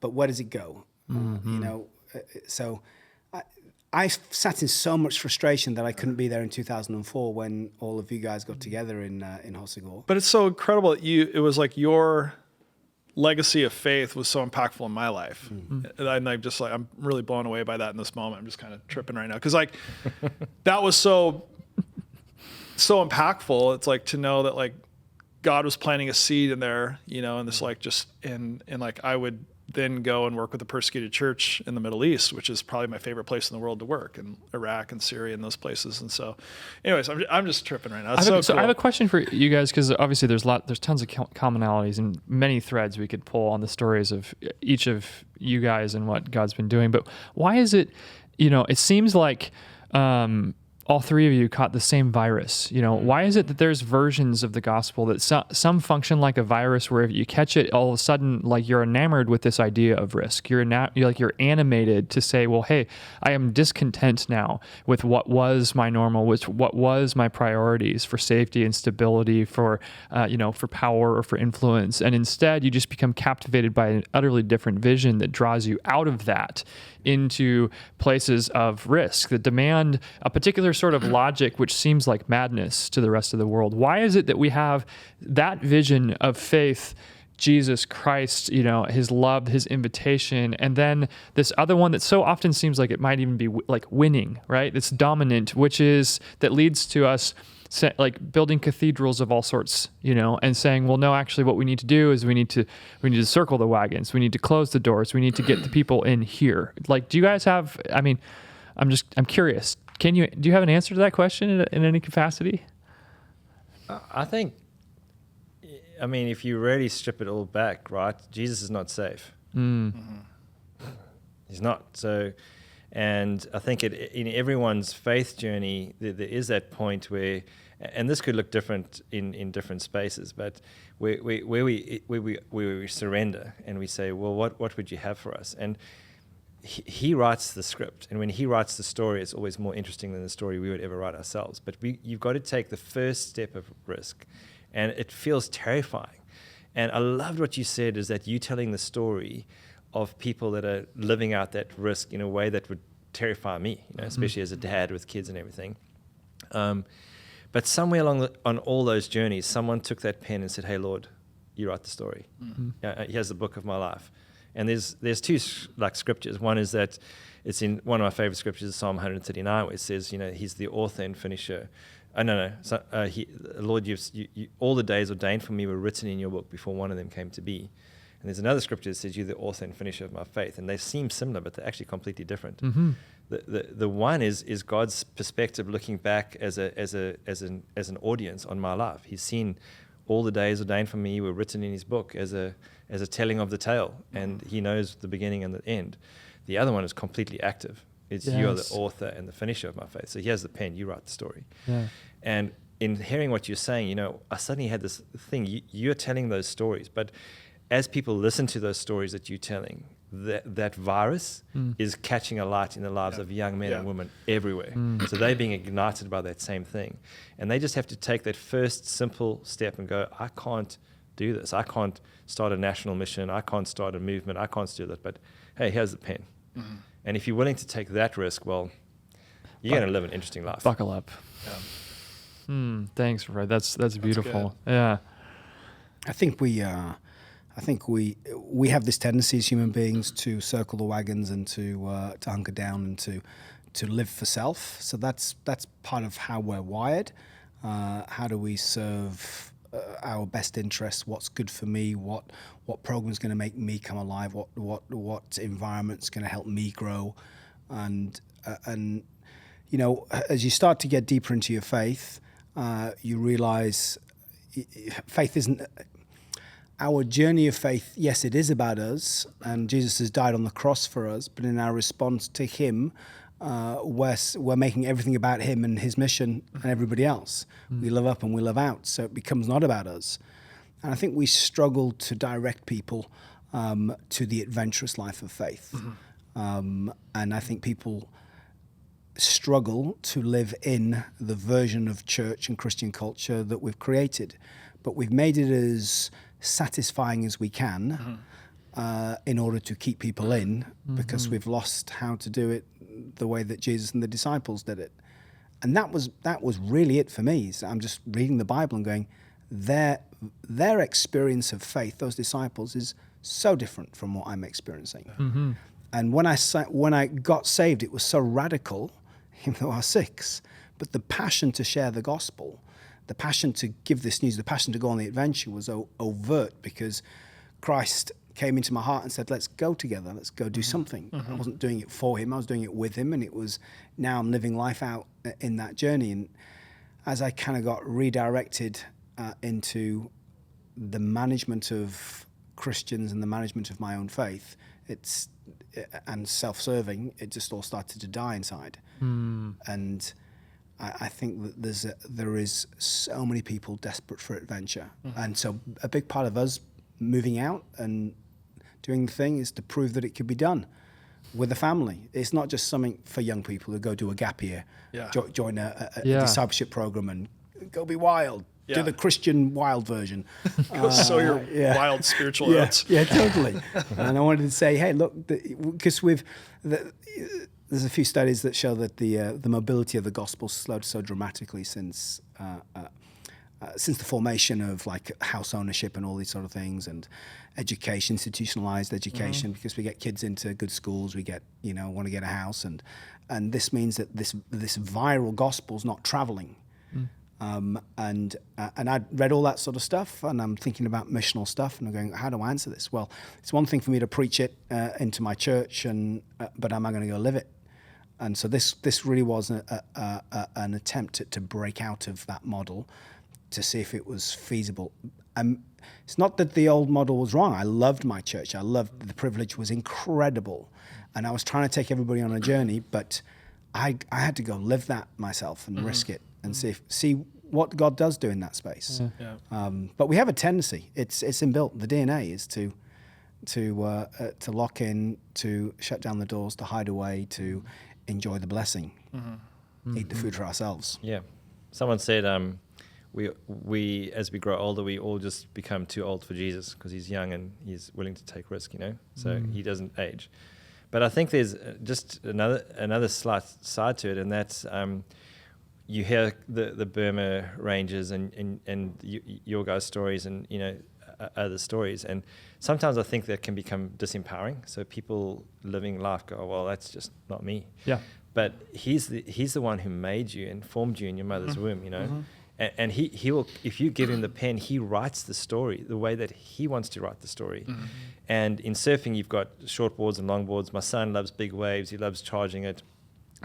Speaker 3: but where does it go? So I sat in so much frustration that I couldn't be there in 2004 when all of you guys got together in Hossiger.
Speaker 2: But it's so incredible that it was like your legacy of faith was so impactful in my life. And I'm just like, I'm really blown away by that in this moment. I'm just kind of tripping right now. Cause like that was so impactful. It's like to know that like God was planting a seed in there, and this like just, and like I would then go and work with the persecuted church in the Middle East, which is probably my favorite place in the world to work, in Iraq and Syria and those places. And so anyways, I'm just tripping right now. It's so cool.
Speaker 1: I have a question for you guys, because obviously there's tons of commonalities and many threads we could pull on the stories of each of you guys and what God's been doing. But why is it, it seems like all three of you caught the same virus. Why is it that there's versions of the gospel that some function like a virus, where if you catch it, all of a sudden, like you're enamored with this idea of risk. You're animated to say, well, hey, I am discontent now with what was my normal, what was my priorities for safety and stability, for power or for influence, and instead you just become captivated by an utterly different vision that draws you out of that into places of risk that demand a particular sort of logic, which seems like madness to the rest of the world. Why is it that we have that vision of faith, Jesus Christ, his love, his invitation, and then this other one that so often seems like it might even be like winning, right? It's dominant, that leads to us like building cathedrals of all sorts, and saying, well, no, actually what we need to do is we need to circle the wagons. We need to close the doors. We need to get the people in here. Like, do you guys have, I'm curious. Do you have an answer to that question in any capacity?
Speaker 4: I think, if you really strip it all back, right? Jesus is not safe. He's not. So, and I think in everyone's faith journey, there is that point where, and this could look different in different spaces, but where we surrender and we say, well, what would you have for us? And he writes the script, and when he writes the story, it's always more interesting than the story we would ever write ourselves. But you've got to take the first step of risk, and it feels terrifying. And I loved what you said, is that you telling the story of people that are living out that risk in a way that would terrify me, especially as a dad with kids and everything. But somewhere on all those journeys, someone took that pen and said, hey, Lord, you write the story. Here's the book of my life. And there's two like scriptures. One is that it's in one of my favorite scriptures, Psalm 139, where it says, he's the author and finisher. So, Lord, you all the days ordained for me were written in your book before one of them came to be. And there's another scripture that says, you're the author and finisher of my faith. And they seem similar, but they're actually completely different. Mm-hmm. The one is God's perspective looking back as an audience on my life. He's seen all the days ordained for me were written in his book as a telling of the tale, and he knows the beginning and the end. The other one is completely active. It's you are the author and the finisher of my faith. So he has the pen, you write the story. Yeah. And in hearing what you're saying, I suddenly had this thing. You're telling those stories, but as people listen to those stories that you're telling, that virus is catching a light in the lives of young men and women everywhere. So they're being ignited by that same thing. And they just have to take that first simple step and go, I can't do this. I can't start a national mission. I can't start a movement. I can't do that. But hey, here's the pen. Mm-hmm. And if you're willing to take that risk, well, you're going to live an interesting life.
Speaker 1: Buckle up. Yeah. Thanks, Fred. That's beautiful. Yeah.
Speaker 3: I think we have this tendency as human beings to circle the wagons and to hunker down and to live for self. So that's part of how we're wired. How do we serve our best interests? What's good for me? What program's going to make me come alive? What environment's going to help me grow? And as you start to get deeper into your faith, you realize faith isn't. Our journey of faith, yes, it is about us, and Jesus has died on the cross for us, but in our response to him, we're making everything about him and his mission and everybody else. We live up and we live out, so it becomes not about us. And I think we struggle to direct people to the adventurous life of faith. And I think people struggle to live in the version of church and Christian culture that we've created. But we've made it as satisfying as we can in order to keep people in, because we've lost how to do it the way that Jesus and the disciples did it. And that was really it for me. So I'm just reading the Bible and going, their experience of faith, those disciples, is so different from what I'm experiencing. And when I got saved, it was so radical, even though I was 6, but the passion to share the gospel, the passion to give this news, the passion to go on the adventure was overt, because Christ came into my heart and said, let's go together, let's go do something. I wasn't doing it for him, I was doing it with him, and it was, now I'm living life out in that journey. And as I kind of got redirected into the management of Christians and the management of my own faith, and self-serving, it just all started to die inside. And I think that there is so many people desperate for adventure. And so a big part of us moving out and doing the thing is to prove that it could be done with a family. It's not just something for young people to go do a gap year, join a discipleship program and go be wild. Do the Christian wild version.
Speaker 2: Go sow your wild spiritual oats.
Speaker 3: Yeah, totally. And I wanted to say, hey, look, because there's a few studies that show that the mobility of the gospel slowed so dramatically since the formation of like house ownership and all these sort of things, and education, institutionalized education, because we get kids into good schools, we get want to get a house, and this means that this viral gospel's not traveling. And I read all that sort of stuff, and I'm thinking about missional stuff, and I'm going, how do I answer this? Well, it's one thing for me to preach it into my church, but am I going to go live it? And so this really was an attempt to break out of that model, to see if it was feasible. It's not that the old model was wrong. I loved my church. I loved the privilege was incredible, and I was trying to take everybody on a journey, but I had to go live that myself and risk it and see what God does do in that space. But we have a tendency. It's inbuilt. The DNA is to lock in, to shut down the doors, to hide away, to enjoy the blessing, eat the food for ourselves.
Speaker 4: Yeah, someone said we as we grow older, we all just become too old for Jesus because he's young and he's willing to take risk. So he doesn't age. But I think there's just another slight side to it, and that's you hear the Burma Rangers and your guys' stories, and other stories. And sometimes I think that can become disempowering. So people living life go, oh, well, that's just not me.
Speaker 1: Yeah.
Speaker 4: But he's the one who made you and formed you in your mother's womb, you know. And he will, if you give him the pen, he writes the story the way that he wants to write the story. And in surfing, you've got short boards and long boards. My son loves big waves. He loves charging it.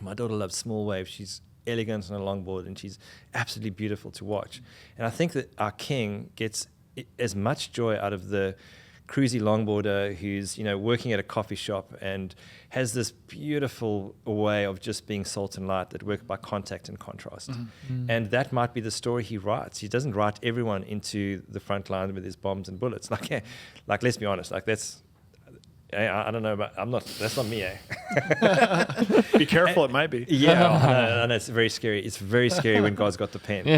Speaker 4: My daughter loves small waves. She's elegant on a longboard, and she's absolutely beautiful to watch. And I think that our king gets as much joy out of the cruisy longboarder who's, you know, working at a coffee shop and has this beautiful way of just being salt and light that work by contact and contrast. And that might be the story he writes. He doesn't write everyone into the front line with his bombs and bullets. Like let's be honest, like that's, I don't know, but that's not me,
Speaker 2: Be careful, it might be.
Speaker 4: Yeah, I know, it's very scary. It's very scary when God's got the pen. You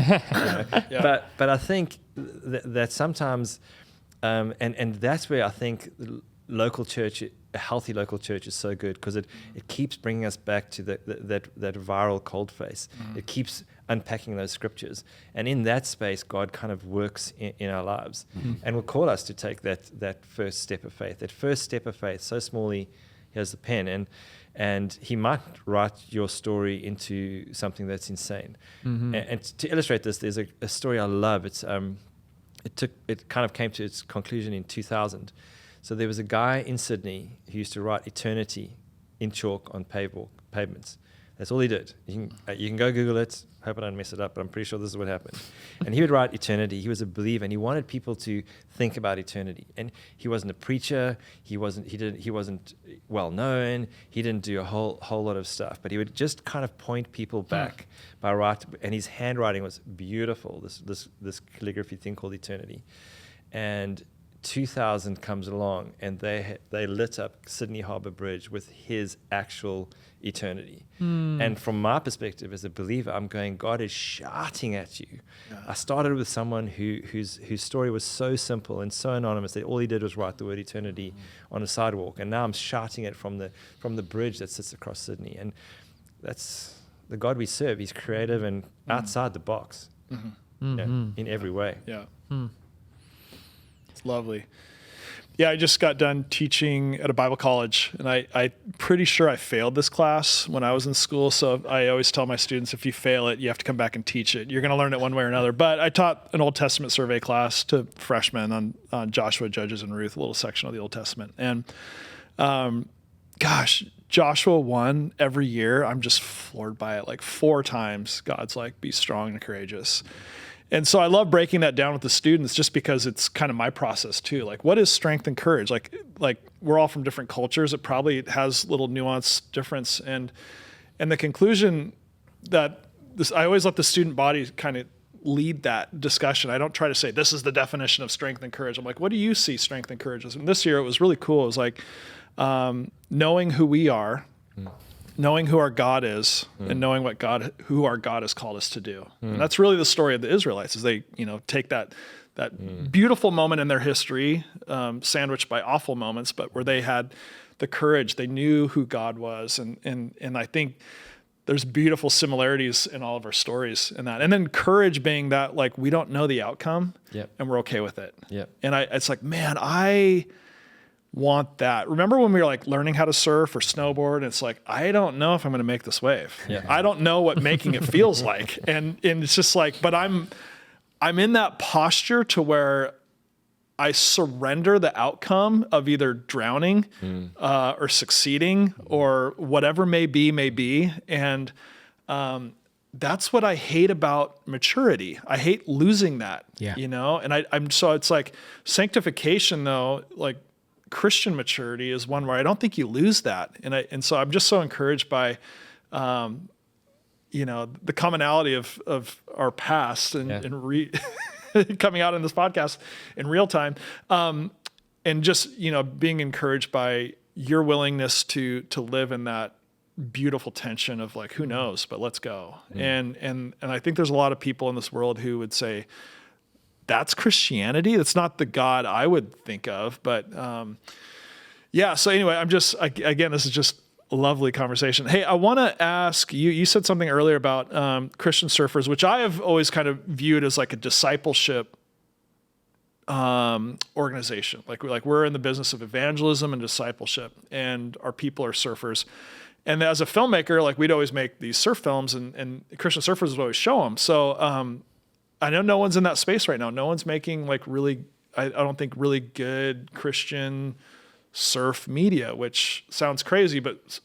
Speaker 4: know? But I think that sometimes, and that's where I think local church, a healthy local church is so good, because it keeps bringing us back to that viral cold face. It keeps unpacking those scriptures, and in that space God kind of works in our lives and will call us to take that first step of faith. That first step of faith, so smallly, he has the pen, and he might write your story into something that's insane. And to illustrate this, there's a story I love. It's it kind of came to its conclusion in 2000. So there was a guy in Sydney who used to write eternity in chalk on pavements. That's all he did. You can go Google it. Hope I don't mess it up, but I'm pretty sure this is what happened. And he would write eternity. He was a believer, and he wanted people to think about eternity. And he wasn't a preacher. He wasn't well known. He didn't do a whole lot of stuff. But he would just kind of point people back by writing. And his handwriting was beautiful. This calligraphy thing called eternity. And 2000 comes along, and they lit up Sydney Harbour Bridge with his actual eternity. And from my perspective as a believer, I'm going, God is shouting at you. I started with someone whose story was so simple and so anonymous that all he did was write the word eternity on a sidewalk, and now I'm shouting it from the bridge that sits across Sydney. And that's the God we serve. He's creative and outside the box, in every way.
Speaker 2: It's lovely. Yeah, I just got done teaching at a Bible college, and I'm pretty sure I failed this class when I was in school. So I always tell my students, if you fail it, you have to come back and teach it. You're going to learn it one way or another. But I taught an Old Testament survey class to freshmen on Joshua, Judges, and Ruth, a little section of the Old Testament. And Joshua 1, every year, I'm just floored by it. Like 4 times, God's like, be strong and courageous. And so I love breaking that down with the students, just because it's kind of my process too. Like, what is strength and courage? Like we're all from different cultures. It probably has little nuance difference. And the conclusion that I always let the student body kind of lead that discussion. I don't try to say, this is the definition of strength and courage. I'm like, what do you see strength and courage as? And this year it was really cool. It was like knowing who we are, knowing who our God is, and knowing who our God has called us to do. And that's really the story of the Israelites, is they, take that beautiful moment in their history, sandwiched by awful moments, but where they had the courage, they knew who God was. And I think there's beautiful similarities in all of our stories in that. And then courage being that, like, we don't know the outcome, and we're okay with it. And it's like, man, I want that. Remember when we were like learning how to surf or snowboard, and it's like, I don't know if I'm going to make this wave. I don't know what making it feels like. And it's just like, but I'm in that posture to where I surrender the outcome of either drowning or succeeding or whatever may be. And that's what I hate about maturity. I hate losing that, and so it's like sanctification though, like, Christian maturity is one where I don't think you lose that. And so I'm just so encouraged by, the commonality of our past and coming out in this podcast in real time. And just, being encouraged by your willingness to live in that beautiful tension of like, who knows, but let's go. And I think there's a lot of people in this world who would say, that's Christianity. That's not the God I would think of, but so anyway, again, this is just a lovely conversation. Hey, I want to ask you, you said something earlier about Christian surfers, which I have always kind of viewed as like a discipleship organization. Like we're in the business of evangelism and discipleship, and our people are surfers. And as a filmmaker, like we'd always make these surf films, and Christian surfers would always show them. So I know no one's in that space right now. No one's making like really, I don't think really good Christian surf media, which sounds crazy, but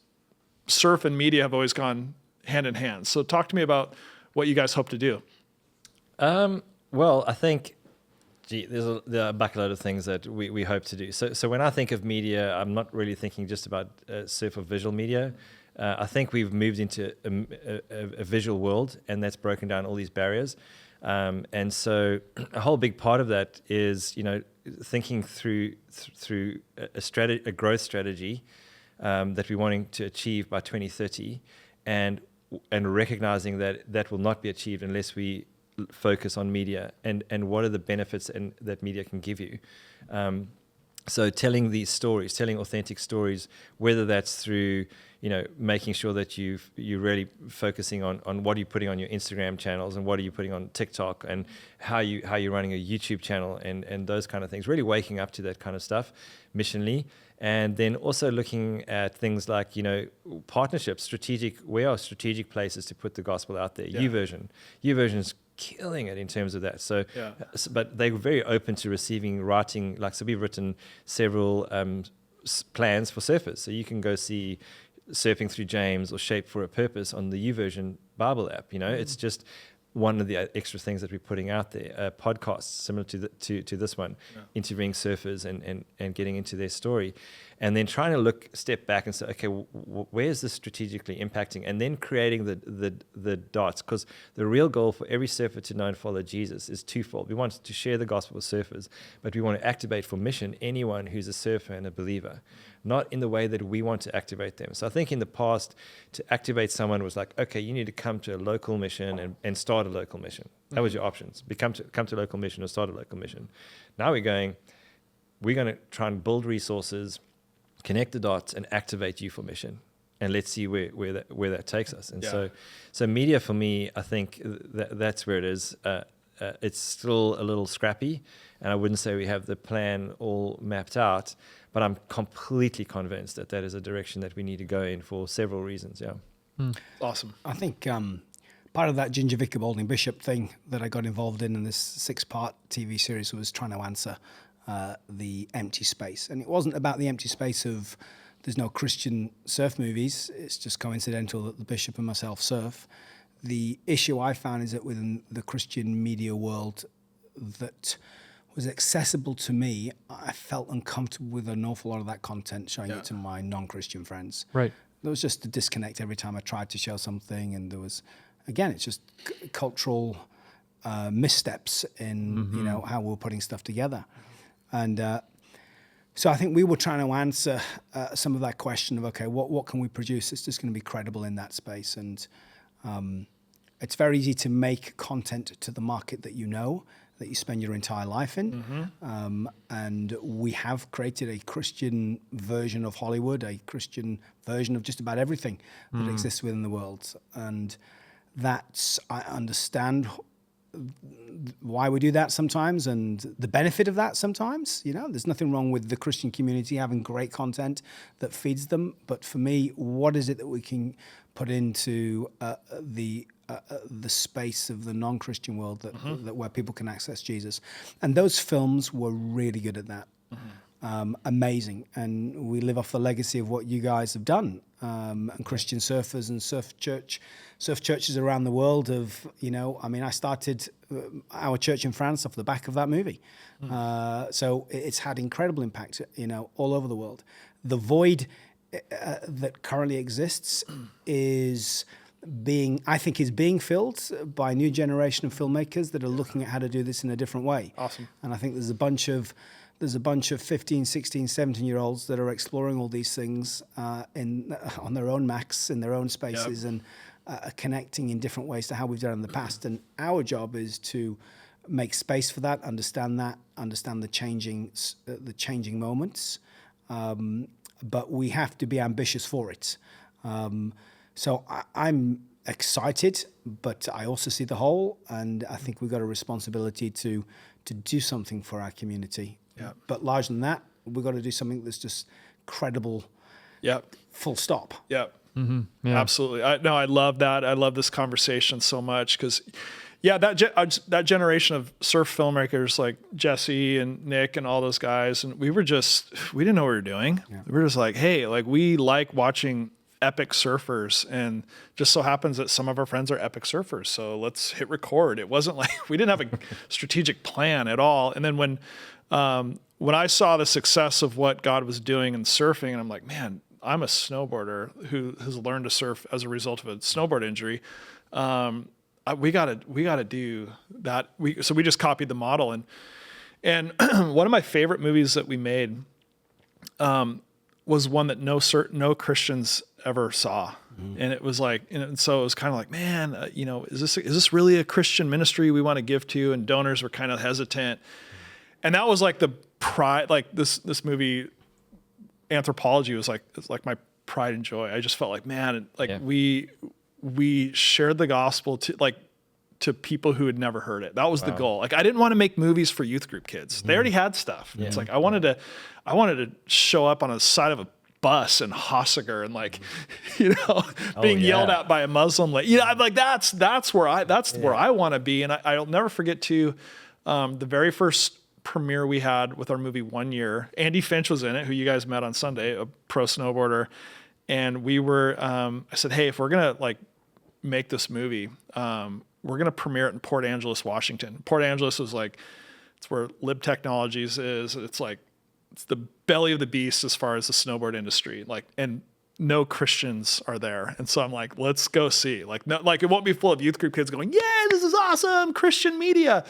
Speaker 2: surf and media have always gone hand in hand. So talk to me about what you guys hope to do.
Speaker 4: Well, I think, there are a bucket load of things that we hope to do. So when I think of media, I'm not really thinking just about surf or visual media. I think we've moved into a visual world, and that's broken down all these barriers. And so a whole big part of that is, thinking through a growth strategy that we're wanting to achieve by 2030, and recognizing that will not be achieved unless we focus on media and what are the benefits that media can give you. So telling these stories, telling authentic stories, whether that's through, making sure that you're really focusing on what are you putting on your Instagram channels, and what are you putting on TikTok, and how you're running a YouTube channel, and those kind of things, really waking up to that kind of stuff missionally. And then also looking at things like, partnerships, where are strategic places to put the gospel out there? Yeah. YouVersion's killing it in terms of that. So, but they're very open to writing, so we've written several plans for surfers. So you can go see Surfing Through James or Shape for a Purpose on the YouVersion Bible app. It's just one of the extra things that we're putting out there. Podcasts similar to this one, interviewing surfers and getting into their story, and then trying to step back and say, okay, where is this strategically impacting, and then creating the dots, because the real goal for every surfer to know and follow Jesus is twofold. We want to share the gospel with surfers, but we want to activate for mission anyone who's a surfer and a believer, not in the way that we want to activate them. So I think in the past, to activate someone was like, okay, you need to come to a local mission and start a local mission. That was your options. Come to a local mission or start a local mission. Now we're going to try and build resources, connect the dots, and activate you for mission. And let's see where that takes us. And so media for me, I think that's where it is. It's still a little scrappy, and I wouldn't say we have the plan all mapped out, but I'm completely convinced that is a direction that we need to go in for several reasons. Yeah.
Speaker 2: Awesome.
Speaker 3: I think part of that Ginger Vicar Balding Bishop thing that I got involved in this 6-part TV series was trying to answer the empty space. And it wasn't about the empty space of there's no Christian surf movies. It's just coincidental that the bishop and myself surf. The issue I found is that within the Christian media world that was accessible to me, I felt uncomfortable with an awful lot of that content, showing it to my non-Christian friends.
Speaker 1: Right.
Speaker 3: There was just a disconnect every time I tried to show something, and there was, again, it's just cultural missteps in how we're putting stuff together. And so I think we were trying to answer some of that question of, okay, what can we produce that's just going to be credible in that space? And it's very easy to make content to the market that that you spend your entire life in. And we have created a Christian version of Hollywood, a Christian version of just about everything that exists within the world. And I understand why we do that sometimes, and the benefit of that sometimes. There's nothing wrong with the Christian community having great content that feeds them. But for me, what is it that we can put into the space of the non-Christian world that where people can access Jesus? And those films were really good at that. Amazing. And we live off the legacy of what you guys have done. And Christian surfers and surf churches around the world I started our church in France off the back of that movie. So it's had incredible impact, all over the world. The void that currently exists is being filled by a new generation of filmmakers that are looking at how to do this in a different way.
Speaker 2: Awesome.
Speaker 3: And I think there's a bunch of 15, 16, 17-year-olds that are exploring all these things on their own Macs, in their own spaces, and connecting in different ways to how we've done in the past. And our job is to make space for that, understand the changing moments, but we have to be ambitious for it. So I'm excited, but I also see the whole, and I think we've got a responsibility to do something for our community.
Speaker 2: Yeah.
Speaker 3: But larger than that, we've got to do something that's just credible.
Speaker 2: Yep.
Speaker 3: Full stop.
Speaker 2: Yep.
Speaker 1: Mm-hmm. Yeah.
Speaker 2: Absolutely. I love that. I love this conversation so much because, that generation of surf filmmakers like Jesse and Nick and all those guys, and we didn't know what we were doing. Yeah. We were just like, hey, like we like watching epic surfers, and just so happens that some of our friends are epic surfers. So let's hit record. It wasn't like we didn't have a strategic plan at all. And then when I saw the success of what God was doing in surfing, and I'm like, man, I'm a snowboarder who has learned to surf as a result of a snowboard injury. We gotta do that. So we just copied the model, and one of my favorite movies that we made was one that no Christians ever saw. Mm-hmm. And it was like, and so it was kind of like, man, is this really a Christian ministry we want to give to? And donors were kind of hesitant. And that was like the pride, like this movie, Anthropology was like, it's like my pride and joy. I just felt like, man, like we shared the gospel to people who had never heard it. That was the goal. Like I didn't want to make movies for youth group kids. Mm-hmm. They already had stuff. Yeah. It's like I wanted to show up on the side of a bus in Hossiger and like, being yelled at by a Muslim. Like, I'm like, that's where I want to be. And I'll never forget the very first premiere we had with our movie 1 Year. Andy Finch was in it, who you guys met on Sunday, a pro snowboarder. And we were, I said, hey, if we're going to like make this movie, we're going to premiere it in Port Angeles, Washington. Port Angeles is like, it's where Lib Technologies is. It's like, it's the belly of the beast as far as the snowboard industry. Like, and no Christians are there. And so I'm like, let's go see. Like, no, like it won't be full of youth group kids going, yeah, this is awesome, Christian media.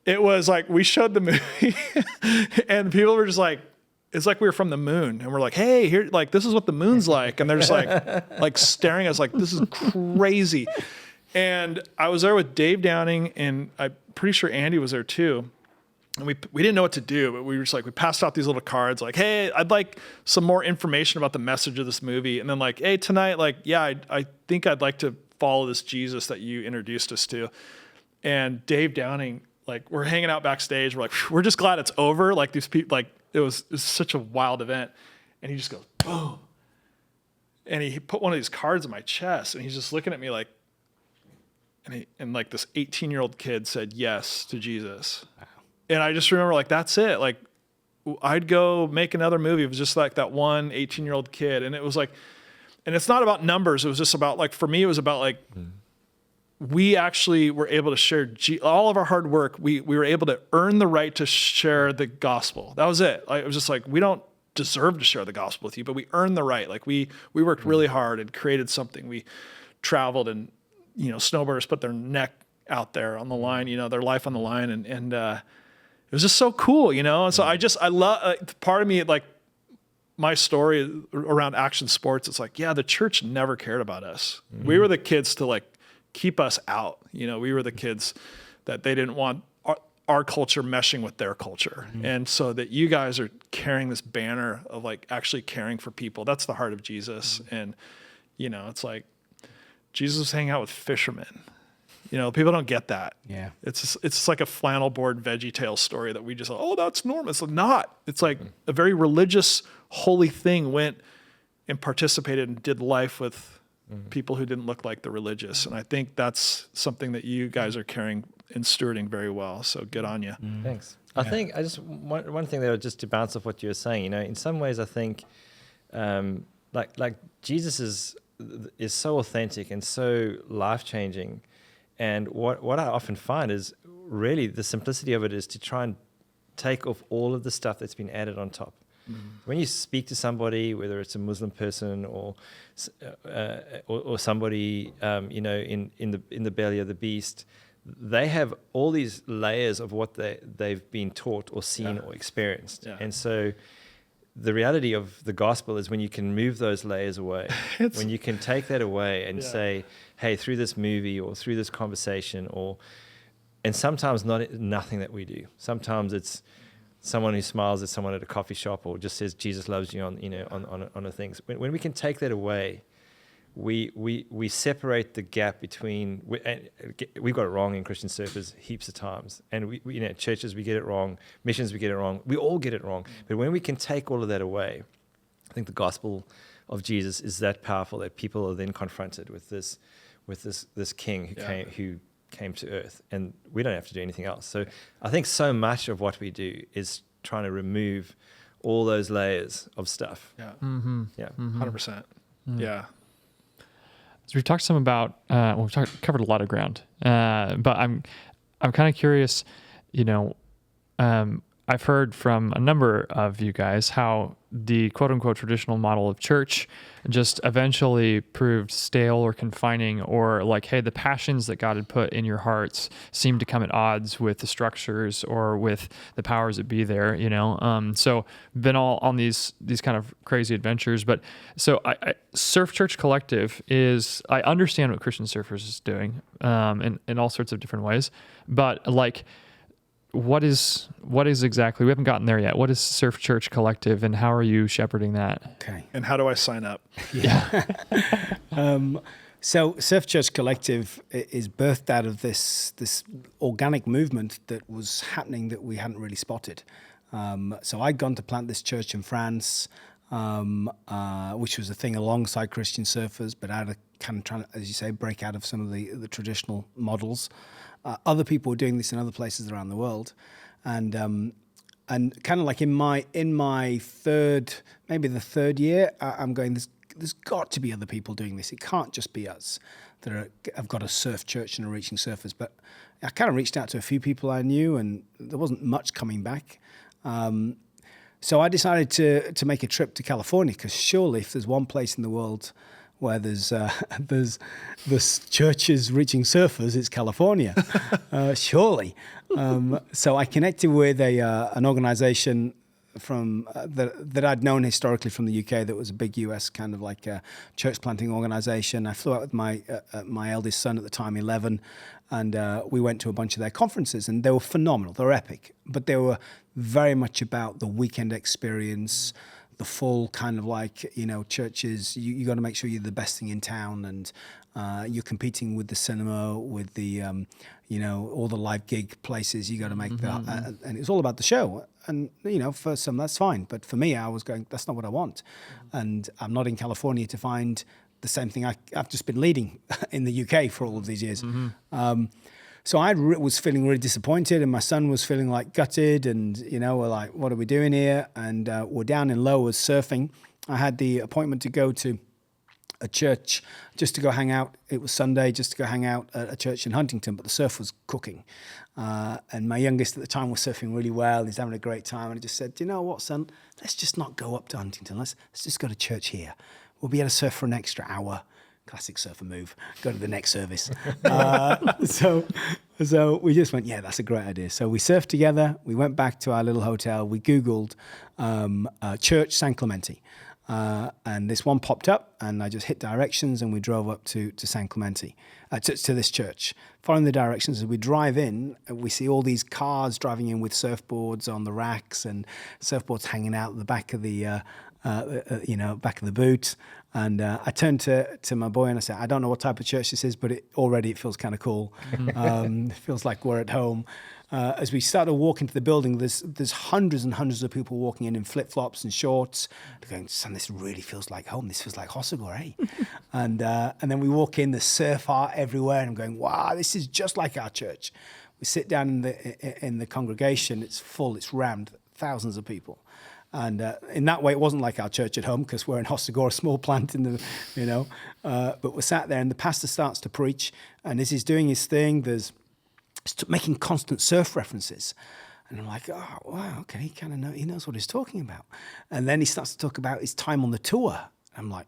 Speaker 2: It was like, we showed the movie and people were just like, it's like we were from the moon, and we're like, hey, here, like, this is what the moon's like. And they're just like staring at us like, this is crazy. And I was there with Dave Downing, and I'm pretty sure Andy was there too. And we didn't know what to do, but we were just like, we passed out these little cards like, hey, I'd like some more information about the message of this movie. And then like, hey, tonight, like, yeah, I think I'd like to follow this Jesus that you introduced us to. And Dave Downing, like, we're hanging out backstage. We're like, we're just glad it's over. Like these people, like, it was such a wild event. And he just goes, boom. And he put one of these cards on my chest, and he's just looking at me like, and like this 18-year-old kid said yes to Jesus. Wow. And I just remember like, that's it. Like I'd go make another movie. It was just like that one 18-year-old kid. And it was like, and it's not about numbers. It was just about like, for me, it was about like, we actually were able to share all of our hard work. We were able to earn the right to share the gospel. That was it. Like, it was just like, we don't deserve to share the gospel with you, but we earned the right. Like we worked really hard and created something. We traveled, and, snowboarders put their neck out there on the line, their life on the line. And it was just so cool, And so I love, part of me, like my story around action sports, it's like, yeah, the church never cared about us. Mm-hmm. We were the kids to like keep us out. We were the kids that they didn't want our culture meshing with their culture. Mm-hmm. And so that you guys are carrying this banner of like actually caring for people. That's the heart of Jesus. Mm-hmm. And, it's like Jesus was hanging out with fishermen. People don't get that. Yeah. It's like a flannel board Veggie Tale story that we just, that's normal. It's not. It's like a very religious, holy thing went and participated and did life with people who didn't look like the religious. And I think that's something that you guys are carrying and stewarding very well. So good on you.
Speaker 4: Thanks. I think I just, one thing there, just to bounce off what you were saying, in some ways I think like Jesus is so authentic and so life-changing. And what I often find is really the simplicity of it is to try and take off all of the stuff that's been added on top. Mm-hmm. When you speak to somebody, whether it's a Muslim person or somebody, in the belly of the beast, they have all these layers of what they've been taught or seen or experienced. Yeah. And so the reality of the gospel is when you can move those layers away, when you can take that away and say, hey, through this movie or through this conversation, and sometimes nothing that we do. Sometimes it's someone who smiles at someone at a coffee shop or just says Jesus loves you on a things. When we can take that away, we separate the gap between, we've got it wrong in Christian surfers heaps of times, and we churches we get it wrong, missions we get it wrong, we all get it wrong. But when we can take all of that away, I think the gospel of Jesus is that powerful that people are then confronted with this King who came to earth, and we don't have to do anything else. So I think so much of what we do is trying to remove all those layers of stuff.
Speaker 2: Yeah.
Speaker 1: Mm-hmm.
Speaker 2: Yeah.
Speaker 1: Mm-hmm.
Speaker 2: 100%. Yeah.
Speaker 1: So we've talked some about, covered a lot of ground, but I'm kind of curious, I've heard from a number of you guys how the quote unquote traditional model of church just eventually proved stale or confining, or like, hey, the passions that God had put in your hearts seem to come at odds with the structures or with the powers that be there, So been all on these kind of crazy adventures. But so Surf Church Collective I understand what Christian Surfers is doing in all sorts of different ways, but like, what is exactly, we haven't gotten there yet. What is Surf Church Collective, and how are you shepherding that?
Speaker 3: Okay.
Speaker 2: And how do I sign up?
Speaker 3: Yeah. So Surf Church Collective is birthed out of this organic movement that was happening that we hadn't really spotted. So I'd gone to plant this church in France, which was a thing alongside Christian surfers, but out of kind of trying to, as you say, break out of some of the traditional models. Other people were doing this in other places around the world, and kind of like in my third, maybe the third year, I'm going, there's got to be other people doing this. It can't just be us that have got a surf church and are reaching surfers. But I kind of reached out to a few people I knew, and there wasn't much coming back. So I decided to make a trip to California, because surely if there's one place in the world where there's churches reaching surfers, it's California, surely. So I connected with an organization from that I'd known historically from the UK, that was a big US kind of like a church planting organization. I flew out with my eldest son at the time, 11, and we went to a bunch of their conferences, and they were phenomenal. They were epic, but they were very much about the weekend experience, the full kind of like, churches, you got to make sure you're the best thing in town, and you're competing with the cinema, with the, all the live gig places. You got to make that, and it's all about the show. And, for some that's fine. But for me, I was going, that's not what I want. And I'm not in California to find the same thing I've just been leading in the UK for all of these years. So I was feeling really disappointed, and my son was feeling like gutted, and, we're like, what are we doing here? And we're down in Lowers surfing. I had the appointment to go to a church just to go hang out. It was Sunday, just to go hang out at a church in Huntington, but the surf was cooking. And my youngest at the time was surfing really well. He's having a great time. And I just said, you know what, son, let's just not go up to Huntington. Let's just go to church here. We'll be able to surf for an extra hour. Classic surfer move. Go to the next service. So we just went, yeah, that's a great idea. So we surfed together. We went back to our little hotel. We Googled Church San Clemente. And this one popped up, and I just hit directions, and we drove up to San Clemente, to this church. Following the directions, as we drive in, we see all these cars driving in with surfboards on the racks, and surfboards hanging out at the back of the back of the boot. And I turned to my boy and I said, I don't know what type of church this is, but it feels kind of cool. It feels like we're at home. As we started walking to the building, there's hundreds and hundreds of people walking in flip-flops and shorts. They're going, son, this really feels like home. This feels like Hossegor, eh? And then we walk in, there's surf art everywhere, and I'm going, wow, this is just like our church. We sit down in the congregation, it's full, it's rammed, thousands of people. And in that way, it wasn't like our church at home, because we're in Hossegor, a small plant in the, but we're sat there, and the pastor starts to preach, and as he's doing his thing, there's making constant surf references. And I'm like, oh, wow, okay, he knows what he's talking about. And then he starts to talk about his time on the tour. I'm like,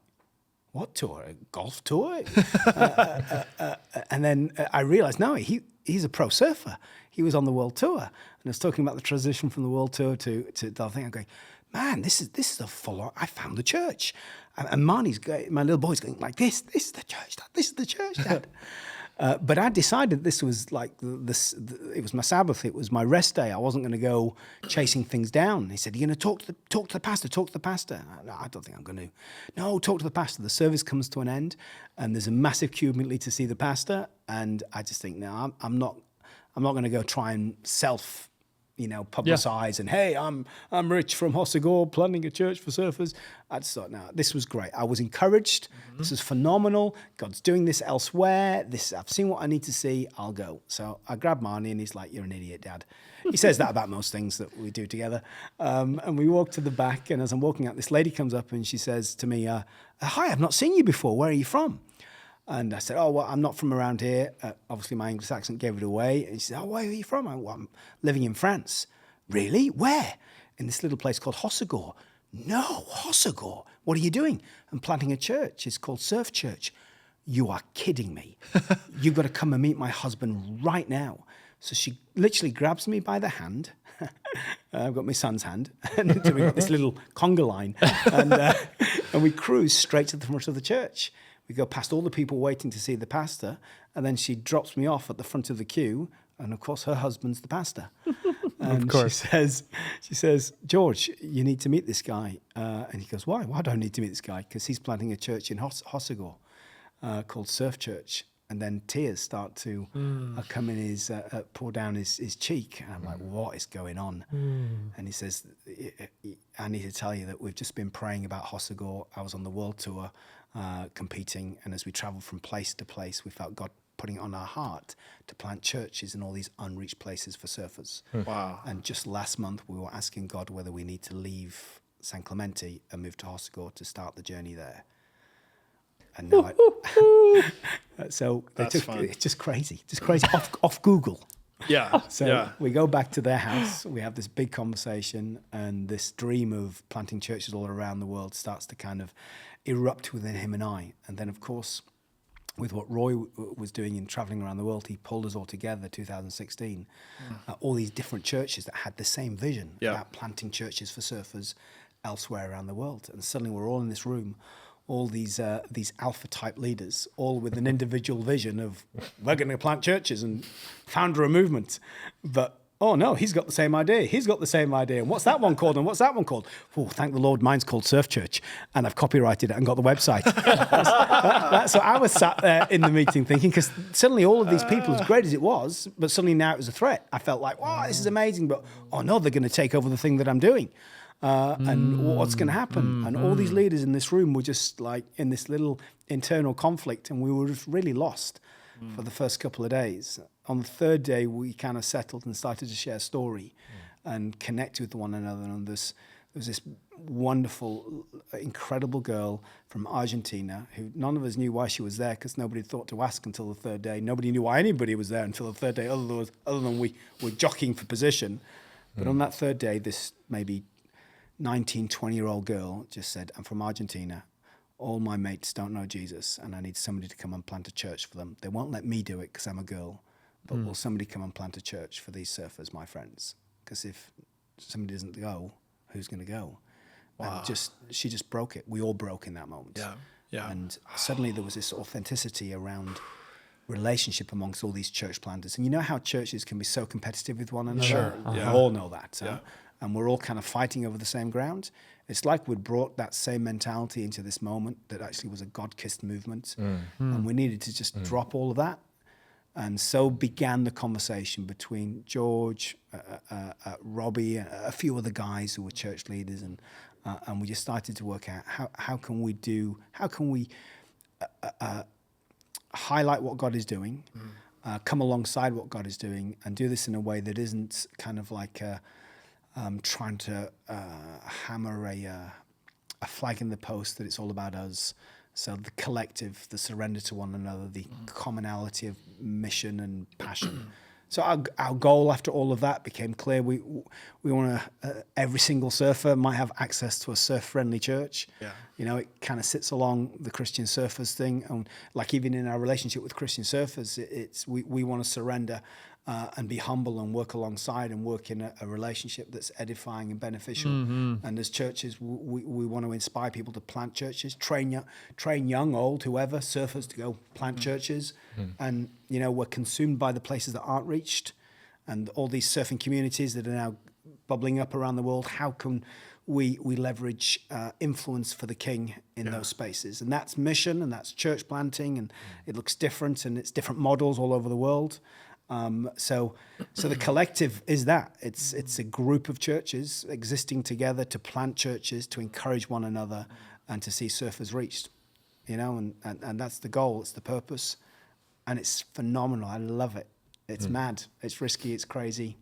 Speaker 3: what tour? A golf tour? And then I realized, no, he's a pro surfer. He was on the world tour. And I was talking about the transition from the world tour to the other thing. I'm going, man, this is a full-on, I found the church. And Marnie's going, my little boy's going like this is the church, Dad. This is the church, Dad. But I decided this was like this. It was my Sabbath. It was my rest day. I wasn't going to go chasing things down. He said, "You're going to talk to the pastor. Talk to the pastor." I don't think I'm going to. No, talk to the pastor. The service comes to an end, and there's a massive queue immediately to see the pastor. And I just think, no, I'm not going to go try and publicize and, hey, I'm Rich from Hossegor, planning a church for surfers. I just thought, no, this was great. I was encouraged. Mm-hmm. This is phenomenal. God's doing this elsewhere. I've seen what I need to see. I'll go. So I grabbed Marnie, and he's like, "You're an idiot, Dad." He says that about most things that we do together. And we walk to the back, and as I'm walking out, this lady comes up and she says to me, "Hi, I've not seen you before. Where are you from?" And I said, "Oh, well, I'm not from around here." Obviously, my English accent gave it away. And she said, "Oh, where are you from?" I'm living in France." "Really? Where?" "In this little place called Hossegor." "No, Hossegor. What are you doing?" "I'm planting a church. It's called Surf Church." "You are kidding me." "You've got to come and meet my husband right now." So she literally grabs me by the hand. I've got my son's hand. And we got this little conga line. And we cruise straight to the front of the church. We go past all the people waiting to see the pastor, and then she drops me off at the front of the queue, and of course her husband's the pastor. And of course. She says, "George, you need to meet this guy." And he goes, "Why? Why do I need to meet this guy?" "Because he's planting a church in Hossegor called Surf Church." And then tears start to come in pour down his cheek. And I'm like, what is going on? And he says, "I need to tell you that we've just been praying about Hossegor. I was on the world tour competing. And as we traveled from place to place, we felt God putting it on our heart to plant churches in all these unreached places for surfers."
Speaker 2: Wow.
Speaker 3: And just last month, we were asking God whether we need to leave San Clemente and move to Hossegor to start the journey there. And now so it's just crazy off Google.
Speaker 2: Yeah.
Speaker 3: So we go back to their house. We have this big conversation, and this dream of planting churches all around the world starts to kind of erupt within him and I. And then, of course, with what Roy was doing in traveling around the world, he pulled us all together, 2016, all these different churches that had the same vision about planting churches for surfers elsewhere around the world. And suddenly we're all in this room, all these alpha type leaders, all with an individual vision of, we're going to plant churches and founder a movement. But oh no, he's got the same idea. He's got the same idea. And what's that one called? And what's that one called? Oh, thank the Lord, mine's called Surf Church. And I've copyrighted it and got the website. So I was sat there in the meeting thinking, because suddenly all of these people, as great as it was, but suddenly now it was a threat. I felt like, wow, this is amazing. But oh no, they're going to take over the thing that I'm doing. And what's going to happen? And all these leaders in this room were just like in this little internal conflict, and we were just really lost for the first couple of days. On the third day, we kind of settled and started to share story and connect with one another. And there was this wonderful, incredible girl from Argentina who none of us knew why she was there, because nobody thought to ask until the third day. Nobody knew why anybody was there until the third day, other than we were jockeying for position. But on that third day, this maybe 19, 20-year-old girl just said, "I'm from Argentina. All my mates don't know Jesus, and I need somebody to come and plant a church for them. They won't let me do it because I'm a girl, but will somebody come and plant a church for these surfers, my friends? Because if somebody doesn't go, who's going to go?" Wow. And she just broke it. We all broke in that moment. Yeah. And suddenly there was this authenticity around relationship amongst all these church planters. And you know how churches can be so competitive with one another?
Speaker 2: Sure.
Speaker 3: We all know that. And we're all kind of fighting over the same ground. It's like we'd brought that same mentality into this moment that actually was a God-kissed movement. And we needed to just drop all of that. And so began the conversation between George, Robbie, a few other guys who were church leaders. And we just started to work out how can we highlight what God is doing, come alongside what God is doing, and do this in a way that isn't kind of like trying to hammer a flag in the post that it's all about us. So the collective, the surrender to one another, the commonality of mission and passion. So our goal after all of that became clear. We want to, every single surfer might have access to a surf-friendly church. Yeah. You know, it kind of sits along the Christian surfers thing. And like even in our relationship with Christian surfers, we want to surrender and be humble and work alongside and work in a relationship that's edifying and beneficial. And as churches, we want to inspire people to plant churches, train young, old, whoever, surfers to go plant churches. And, we're consumed by the places that aren't reached and all these surfing communities that are now bubbling up around the world. How can we leverage influence for the King in those spaces? And that's mission, and that's church planting, and it looks different, and it's different models all over the world. So the collective is that. It's a group of churches existing together to plant churches, to encourage one another, and to see surfers reached. And that's the goal. It's the purpose, and it's phenomenal. I love it. It's mad. It's risky. It's crazy.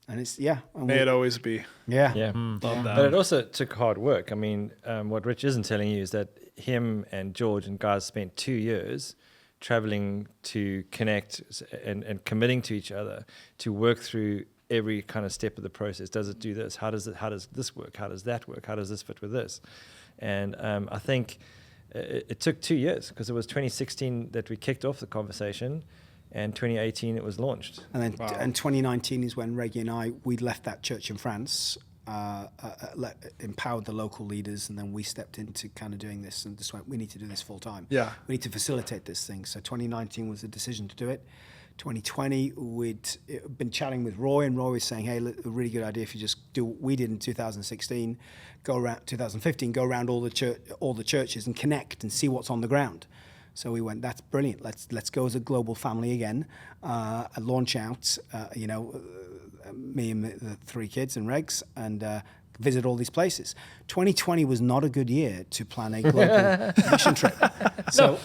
Speaker 3: And it's,
Speaker 2: may it always be.
Speaker 3: Yeah.
Speaker 2: Love that.
Speaker 4: But it also took hard work. I mean, what Rich isn't telling you is that him and George and guys spent 2 years traveling to connect and committing to each other to work through every kind of step of the process. Does it do this? How does this work? How does that work? How does this fit with this? And I think it took 2 years, because it was 2016 that we kicked off the conversation, and 2018 it was launched.
Speaker 3: And then and 2019 is when Reggie and we left that church in France, empowered the local leaders, and then we stepped into kind of doing this and just went, we need to do this full time. We need to facilitate this thing. So 2019 was the decision to do it. 2020, we'd been chatting with Roy, and Roy was saying, hey, look, a really good idea if you just do what we did in 2016, go around 2015, go around all the churches and connect and see what's on the ground. So we went, that's brilliant. Let's go as a global family again, launch out, me and the 3 kids and Regs, and visit all these places. 2020 was not a good year to plan a global mission trip. So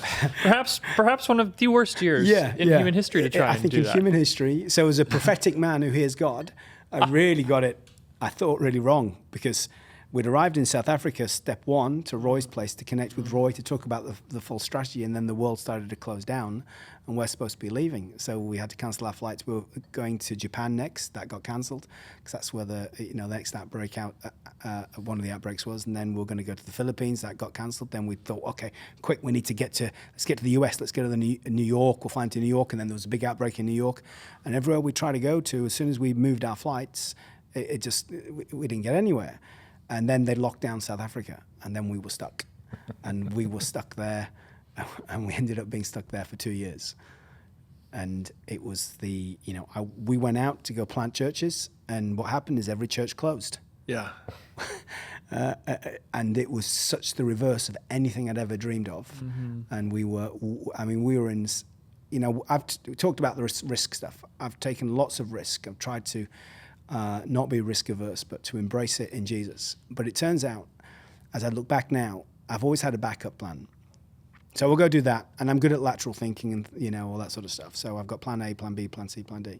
Speaker 1: perhaps one of the worst years in human history to try and do that.
Speaker 3: I think in human history. So as a prophetic man who hears God, I really got it, I thought, really wrong, because we'd arrived in South Africa, step 1, to Roy's place to connect with Roy to talk about the full strategy, and then the world started to close down, and we're supposed to be leaving. So we had to cancel our flights. We were going to Japan next. That got cancelled, because that's where the next outbreak one of the outbreaks was, and then we were going to go to the Philippines. That got cancelled. Then we thought, okay, quick, let's get to the US. Let's go to New York. We'll fly into New York, and then there was a big outbreak in New York, and everywhere we tried to go to, as soon as we moved our flights, we didn't get anywhere. And then they locked down South Africa, and then we were stuck. And we were stuck there, and we ended up being stuck there for 2 years. And it was we went out to go plant churches, and what happened is every church closed.
Speaker 2: Yeah.
Speaker 3: And it was such the reverse of anything I'd ever dreamed of. And we were in, I've talked about the risk stuff. I've taken lots of risk. I've tried to not be risk averse, but to embrace it in Jesus. But it turns out, as I look back now, I've always had a backup plan. So we'll go do that, and I'm good at lateral thinking and all that sort of stuff. So I've got plan A, plan B, plan C, plan D.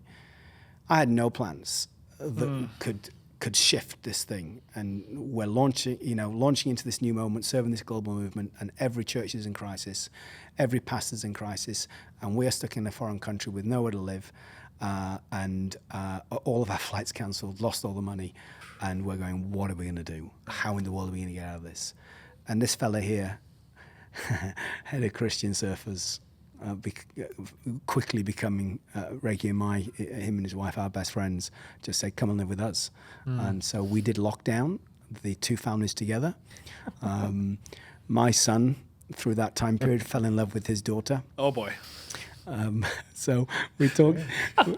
Speaker 3: I had no plans that could shift this thing, and we're launching into this new moment, serving this global movement, and every church is in crisis, every pastor's in crisis, and we're stuck in a foreign country with nowhere to live. And all of our flights cancelled, lost all the money, and we're going, what are we going to do? How in the world are we going to get out of this? And this fella here, head of Christian Surfers, quickly becoming Reggie and him and his wife, our best friends, just said, come and live with us. And so we did lockdown, the 2 families together. My son, through that time period, fell in love with his daughter.
Speaker 2: Oh boy.
Speaker 3: So we talked.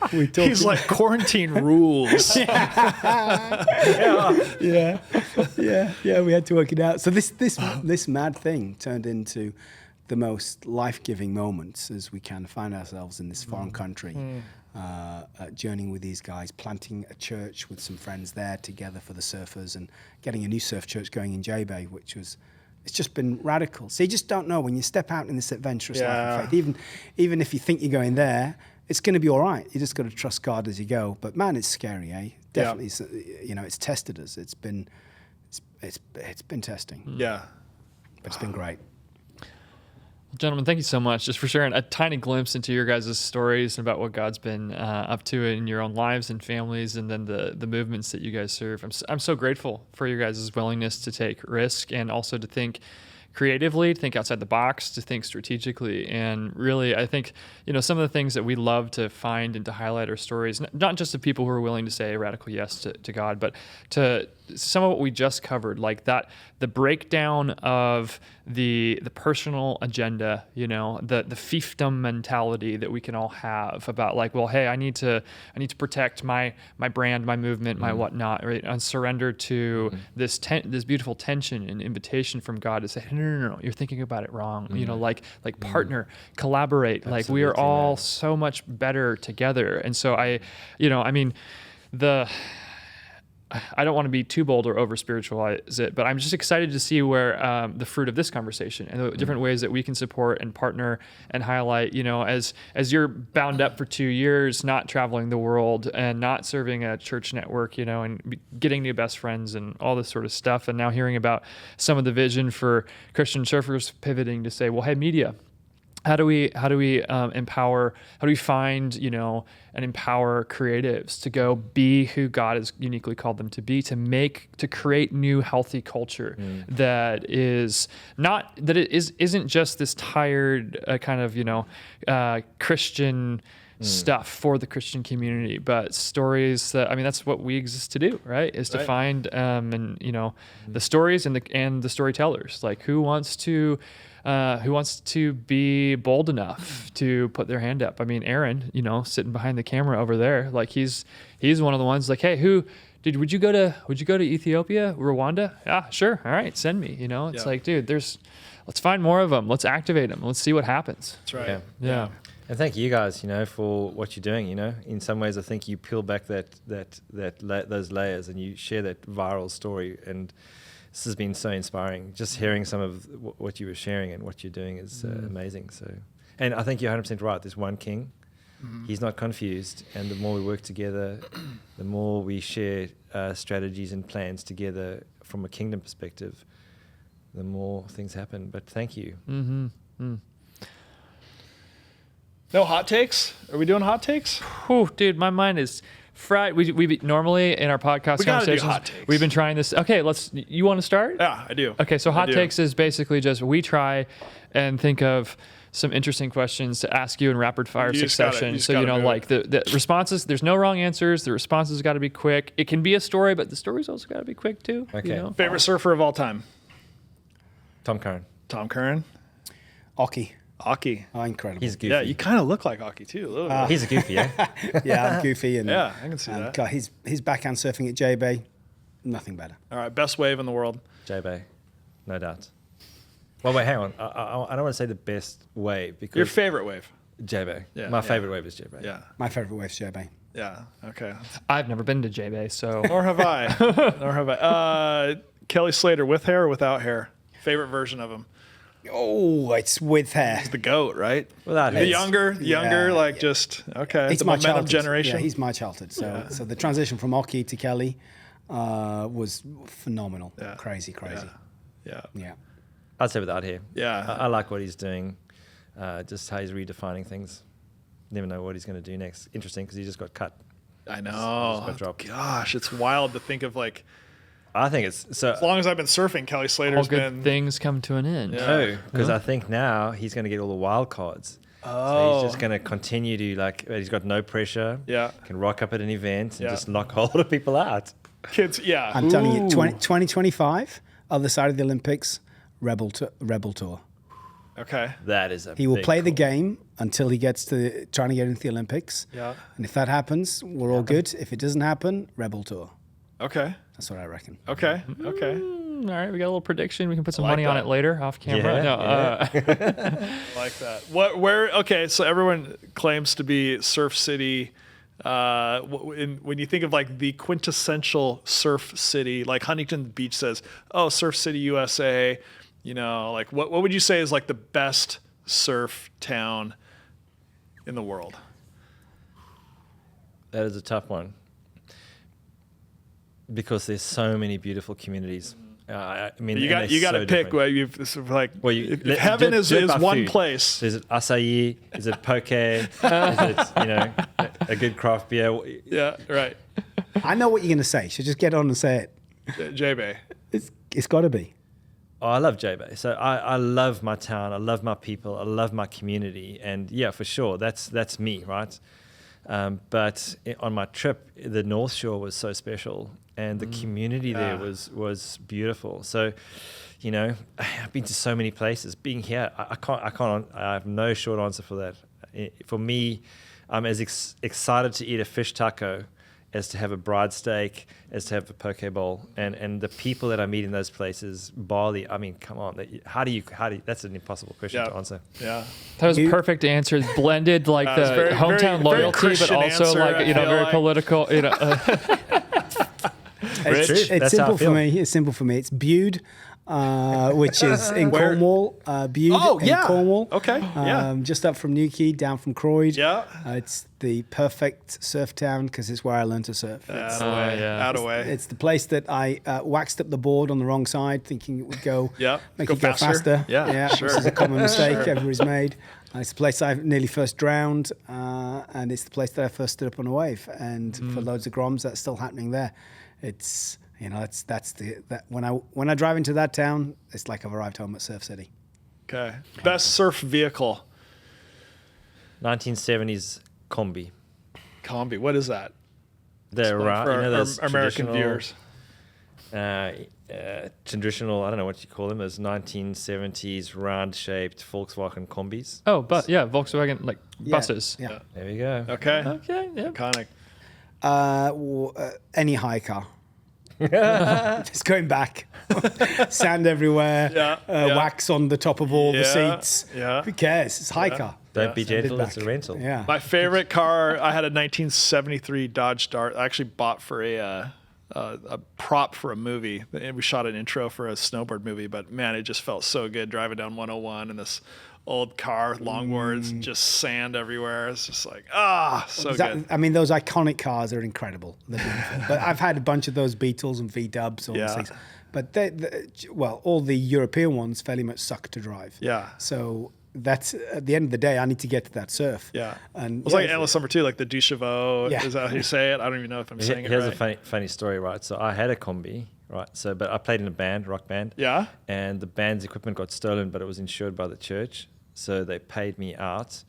Speaker 2: He's like quarantine rules.
Speaker 3: Yeah. We had to work it out. So this mad thing turned into the most life-giving moments as we can find ourselves in this foreign country, journeying with these guys, planting a church with some friends there together for the surfers, and getting a new surf church going in J-Bay, which was. It's just been radical. So you just don't know when you step out in this adventurous life of faith. Even if you think you're going there, it's going to be all right. You just got to trust God as you go. But man, it's scary, eh? Definitely, it's tested us. It's been testing.
Speaker 2: Yeah,
Speaker 3: but it's been great.
Speaker 1: Gentlemen, thank you so much just for sharing a tiny glimpse into your guys' stories about what God's been up to in your own lives and families, and then the movements that you guys serve. I'm so grateful for your guys' willingness to take risk, and also to think creatively, to think outside the box, to think strategically. And really, I think, some of the things that we love to find and to highlight our stories, not just the people who are willing to say a radical yes to God, but to some of what we just covered, like that, the breakdown of the personal agenda, the fiefdom mentality that we can all have about like, well, hey, I need to protect my brand, my movement, my whatnot, right? And surrender to this beautiful tension and invitation from God to say, no, you're thinking about it wrong. Like partner, collaborate.
Speaker 4: Absolutely,
Speaker 1: like we are all so much better together. And so I don't want to be too bold or over spiritualize it, but I'm just excited to see where the fruit of this conversation and the different ways that we can support and partner and highlight, as you're bound up for 2 years, not traveling the world and not serving a church network, and getting new best friends and all this sort of stuff. And now hearing about some of the vision for Christian surfers pivoting to say, well, hey, media, how do we empower, how do we find, and empower creatives to go be who God has uniquely called them to be, to create new healthy culture that isn't just this tired kind of, Christian stuff for the Christian community, but stories that, that's what we exist to do, right? Is to find, the stories and the storytellers, like who wants to be bold enough to put their hand up. Aaron, sitting behind the camera over there, like he's one of the ones like, hey, would you go to Ethiopia, Rwanda? Yeah, sure. All right. Send me, it's like, dude, let's find more of them. Let's activate them. Let's see what happens.
Speaker 2: That's right.
Speaker 1: Yeah.
Speaker 4: And thank you guys, for what you're doing. In some ways, I think you peel back those layers and you share that viral story. And this has been so inspiring. Just hearing some of what you were sharing and what you're doing is amazing. So, and I think you're 100% right. There's one King. He's not confused. And the more we work together, the more we share strategies and plans together from a kingdom perspective, the more things happen. But thank you.
Speaker 2: No hot takes? Are we doing hot takes?
Speaker 1: Whew, dude, my mind is fried. We normally in our podcast conversations, we've been trying this. Okay, you want to start?
Speaker 2: Yeah, I do.
Speaker 1: Okay, so hot takes is basically just we try and think of some interesting questions to ask you in rapid fire succession. So, like the responses, there's no wrong answers. The responses got to be quick. It can be a story, but the story's also got to be quick too.
Speaker 4: Okay.
Speaker 2: Favorite surfer of all time?
Speaker 4: Tom Curran.
Speaker 3: Aki.
Speaker 2: Aki.
Speaker 3: Oh, incredible.
Speaker 4: He's goofy.
Speaker 2: Yeah, you kind of look like Aki too.
Speaker 4: He's a goofy, yeah?
Speaker 3: Yeah, I'm goofy. And,
Speaker 2: yeah, I can see that.
Speaker 3: God, his backhand surfing at J-Bay, nothing better.
Speaker 2: All right, best wave in the world?
Speaker 4: J-Bay, no doubt. Well, wait, hang on. I don't want to say the best wave because...
Speaker 2: Your favorite wave?
Speaker 4: J-Bay.
Speaker 2: Yeah,
Speaker 4: My favorite wave is J-Bay.
Speaker 2: Yeah.
Speaker 3: My favorite wave's J-Bay.
Speaker 2: Yeah, okay.
Speaker 1: I've never been to J-Bay, so...
Speaker 2: Nor have I. Kelly Slater, with hair or without hair? Favorite version of him?
Speaker 3: Oh, it's with hair.
Speaker 2: He's the GOAT, right?
Speaker 4: Without hair.
Speaker 2: The younger, just, okay.
Speaker 3: It's
Speaker 2: the
Speaker 3: my
Speaker 2: momentum
Speaker 3: childhood.
Speaker 2: generation.
Speaker 3: Yeah, he's my childhood. So the transition from Aki to Kelly was phenomenal.
Speaker 2: Yeah.
Speaker 3: Crazy.
Speaker 2: Yeah.
Speaker 4: I'd say without hair.
Speaker 2: Yeah.
Speaker 4: I like what he's doing, just how he's redefining things. Never know what he's going to do next. Interesting because he just got cut.
Speaker 2: I know.
Speaker 4: Just got dropped.
Speaker 2: Gosh, it's wild to think of like...
Speaker 4: I think it's... so.
Speaker 2: As long as I've been surfing, Kelly Slater's
Speaker 1: all good
Speaker 2: been...
Speaker 1: things come to an end.
Speaker 2: Yeah.
Speaker 4: No, because I think now he's going to get all the wild cards. So he's just going to continue to he's got no pressure.
Speaker 2: Yeah.
Speaker 4: Can rock up at an event and just knock a lot of people out.
Speaker 2: Kids, yeah.
Speaker 3: I'm telling you, 2025, other side of the Olympics, Rebel Tour.
Speaker 2: Okay.
Speaker 4: That is
Speaker 3: He will play the game until he gets to trying to get into the Olympics.
Speaker 2: Yeah.
Speaker 3: And if that happens, we're all good. If it doesn't happen, Rebel Tour.
Speaker 2: Okay.
Speaker 3: That's what I reckon.
Speaker 2: Okay.
Speaker 1: All right, we got a little prediction. We can put some money on it later off camera.
Speaker 2: Like that. Okay, so everyone claims to be Surf City. When you think of like the quintessential surf city, like Huntington Beach says, "Oh, Surf City, USA." Like what would you say is like the best surf town in the world?
Speaker 4: That is a tough one because there's so many beautiful communities. I mean,
Speaker 2: you got to pick. If heaven is one
Speaker 4: food.
Speaker 2: place.
Speaker 4: Is it acai? Is it poke? Is it a good craft beer?
Speaker 2: Yeah, right.
Speaker 3: I know what you're going to say, so just get on and say it.
Speaker 2: J-Bay.
Speaker 3: It's got to be.
Speaker 4: I love J-Bay. So I love my town. I love my people. I love my community. And yeah, for sure, that's me, right? But on my trip, the North Shore was so special, and the community there was beautiful. So, you know, I've been to so many places. Being here, I have no short answer for that. For me, I'm as excited to eat a fish taco as to have a bride steak, as to have a poke bowl, and the people that I meet in those places, Bali. I mean, come on, how do you? That's an impossible question to answer.
Speaker 2: Yeah,
Speaker 1: that was a perfect answer. Blended like the hometown loyalty, but also
Speaker 2: answer,
Speaker 1: like very political.
Speaker 3: It's simple for me. It's simple for me. It's Bude. Which is in Cornwall, Bude in Cornwall.
Speaker 2: Okay,
Speaker 3: just up from Newquay, down from Croyd.
Speaker 2: Yeah.
Speaker 3: It's the perfect surf town because it's where I learned to surf.
Speaker 2: Out of way.
Speaker 3: It's the place that I waxed up the board on the wrong side, thinking it would go make it go faster.
Speaker 2: Yeah, sure.
Speaker 3: This is a common mistake everybody's made. It's the place I nearly first drowned, and it's the place that I first stood up on a wave. And for loads of groms, that's still happening there. It's when I drive into that town, it's like I've arrived home at Surf City.
Speaker 2: Okay. Best surf vehicle?
Speaker 4: 1970s Combi.
Speaker 2: Combi. What is that?
Speaker 4: For
Speaker 2: our American viewers.
Speaker 4: Traditional, I don't know what you call them, as 1970s round-shaped Volkswagen Combis.
Speaker 1: Oh, but Volkswagen buses.
Speaker 3: Yeah.
Speaker 4: There we go.
Speaker 2: Okay.
Speaker 1: Yeah.
Speaker 2: Iconic.
Speaker 3: Any high car. Just going back. Sand everywhere. Wax on the top of all the seats.
Speaker 2: Yeah.
Speaker 3: Who cares? It's high car.
Speaker 4: Don't be gentle, it's a rental.
Speaker 3: Yeah.
Speaker 2: My favorite car, I had a 1973 Dodge Dart. I actually bought for a prop for a movie. We shot an intro for a snowboard movie, but man, it just felt so good driving down 101 in this old car, longboards, just sand everywhere. It's just like, so good.
Speaker 3: I mean, those iconic cars are incredible. They're beautiful. But I've had a bunch of those Beetles and V-dubs, all those things. But all the European ones fairly much suck to drive.
Speaker 2: Yeah.
Speaker 3: So that's at the end of the day, I need to get to that surf.
Speaker 2: Yeah.
Speaker 3: And
Speaker 2: it's like Endless Summer too, like the Du Chevaux. Is that how you say it? I don't even know if I'm saying it right.
Speaker 4: Here's a funny story, right? So I had a Combi, right? So, but I played in a band, rock band.
Speaker 2: Yeah.
Speaker 4: And the band's equipment got stolen, but it was insured by the church. So they paid me out,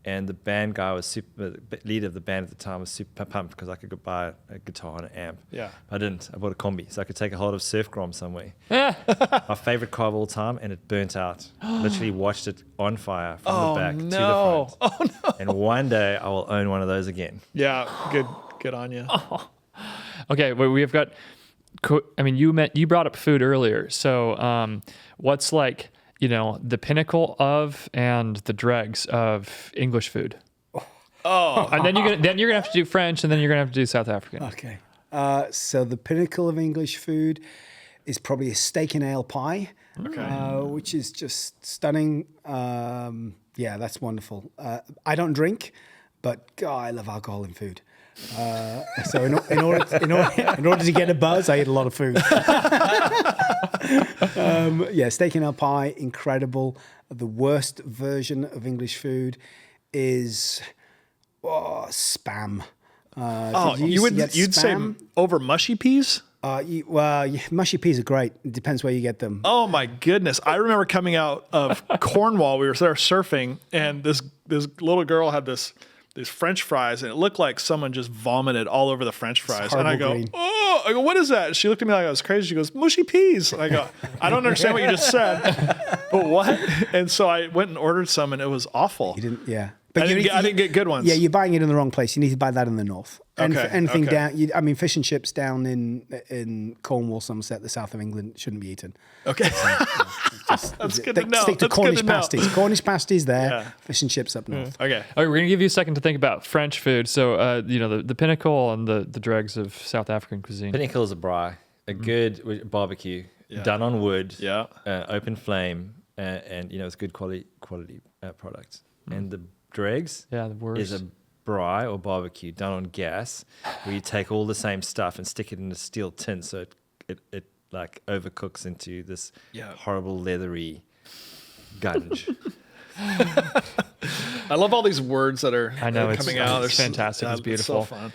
Speaker 4: and the band guy the leader of the band at the time was super pumped because I could buy a guitar and an amp.
Speaker 2: Yeah.
Speaker 4: I didn't. I bought a Combi, so I could take a hold of Surf Grom somewhere. My favorite car of all time, and it burnt out. Literally watched it on fire from the back to the front.
Speaker 2: Oh no!
Speaker 4: And one day I will own one of those again.
Speaker 2: Yeah, good on you.
Speaker 1: Okay, well, we've got. I mean, you brought up food earlier, so what's like? The pinnacle of and the dregs of English food.
Speaker 3: Oh,
Speaker 1: and then you're gonna have to do French, and then you're gonna have to do South African.
Speaker 3: Okay. So the pinnacle of English food is probably a steak and ale pie, which is just stunning. That's wonderful. I don't drink, but God, I love alcohol in food. So in order to get a buzz, I eat a lot of food. Steak and ale pie, incredible. The worst version of English food is spam.
Speaker 2: You'd say over mushy peas?
Speaker 3: Mushy peas are great. It depends where you get them.
Speaker 2: Oh my goodness! I remember coming out of Cornwall. We were there surfing, and this little girl had these French fries, and it looked like someone just vomited all over the French fries. And I go, what is that? And she looked at me like I was crazy. She goes, mushy peas. And I go, I don't understand what you just said, but what? And so I went and ordered some, and it was awful.
Speaker 3: You didn't, yeah.
Speaker 2: But I didn't get good ones.
Speaker 3: Yeah, you're buying it in the wrong place. You need to buy that in the north. Anything
Speaker 2: okay.
Speaker 3: down, fish and chips down in Cornwall, Somerset, the south of England, shouldn't be eaten.
Speaker 2: Okay. That's good to know.
Speaker 3: Stick to Cornish pasties. Cornish pasties there, fish and chips up north.
Speaker 2: Okay.
Speaker 1: All right, we're going to give you a second to think about French food. So, the pinnacle and the dregs of South African cuisine.
Speaker 4: Pinnacle is a braai, a good barbecue, done on wood, open flame, and it's good quality products. And the dregs is a braai or barbecue done on gas, where you take all the same stuff and stick it in a steel tin, so it like overcooks into this horrible leathery gunge.
Speaker 2: I love all these words that are coming out.
Speaker 1: It's fantastic. It's beautiful.
Speaker 2: It's so fun.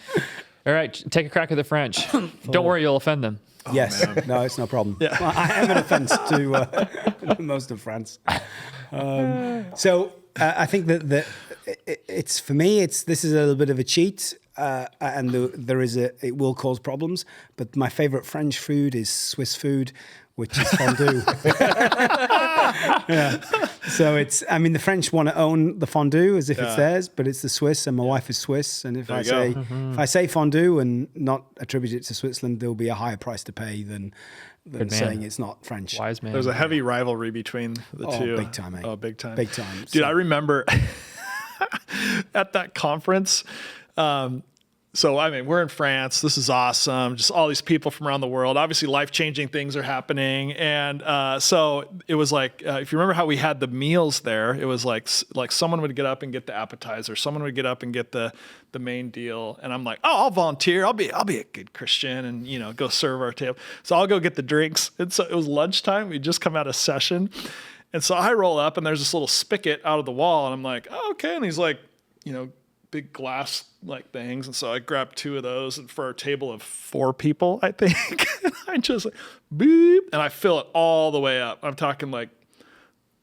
Speaker 1: All right, take a crack at the French. Don't worry, you'll offend them.
Speaker 3: Yes, no, it's no problem. Yeah. Well, I am an offence to most of France. So I think that it's for me. This is a little bit of a cheat, and it will cause problems. But my favourite French food is Swiss food, which is fondue. Yeah. So the French want to own the fondue as if it's theirs, but it's the Swiss, and my wife is Swiss. And if I say fondue and not attribute it to Switzerland, there will be a higher price to pay than saying it's not French.
Speaker 1: Wise man.
Speaker 2: There's a heavy rivalry between the two.
Speaker 3: Big time, mate.
Speaker 2: Oh, big time.
Speaker 3: Big time.
Speaker 2: Dude, I remember at that conference, so, we're in France. This is awesome. Just all these people from around the world. Obviously, life-changing things are happening. And so it was like, if you remember how we had the meals there, it was like someone would get up and get the appetizer. Someone would get up and get the main deal. And I'm like, I'll volunteer. I'll be a good Christian and, go serve our table. So I'll go get the drinks. And so it was lunchtime. We just come out of session. And so I roll up and there's this little spigot out of the wall. And I'm like, oh, okay. And he's like, big glass things, and so I grabbed 2 of those, and for a table of 4 people, I think, I just beep, and I fill it all the way up. I'm talking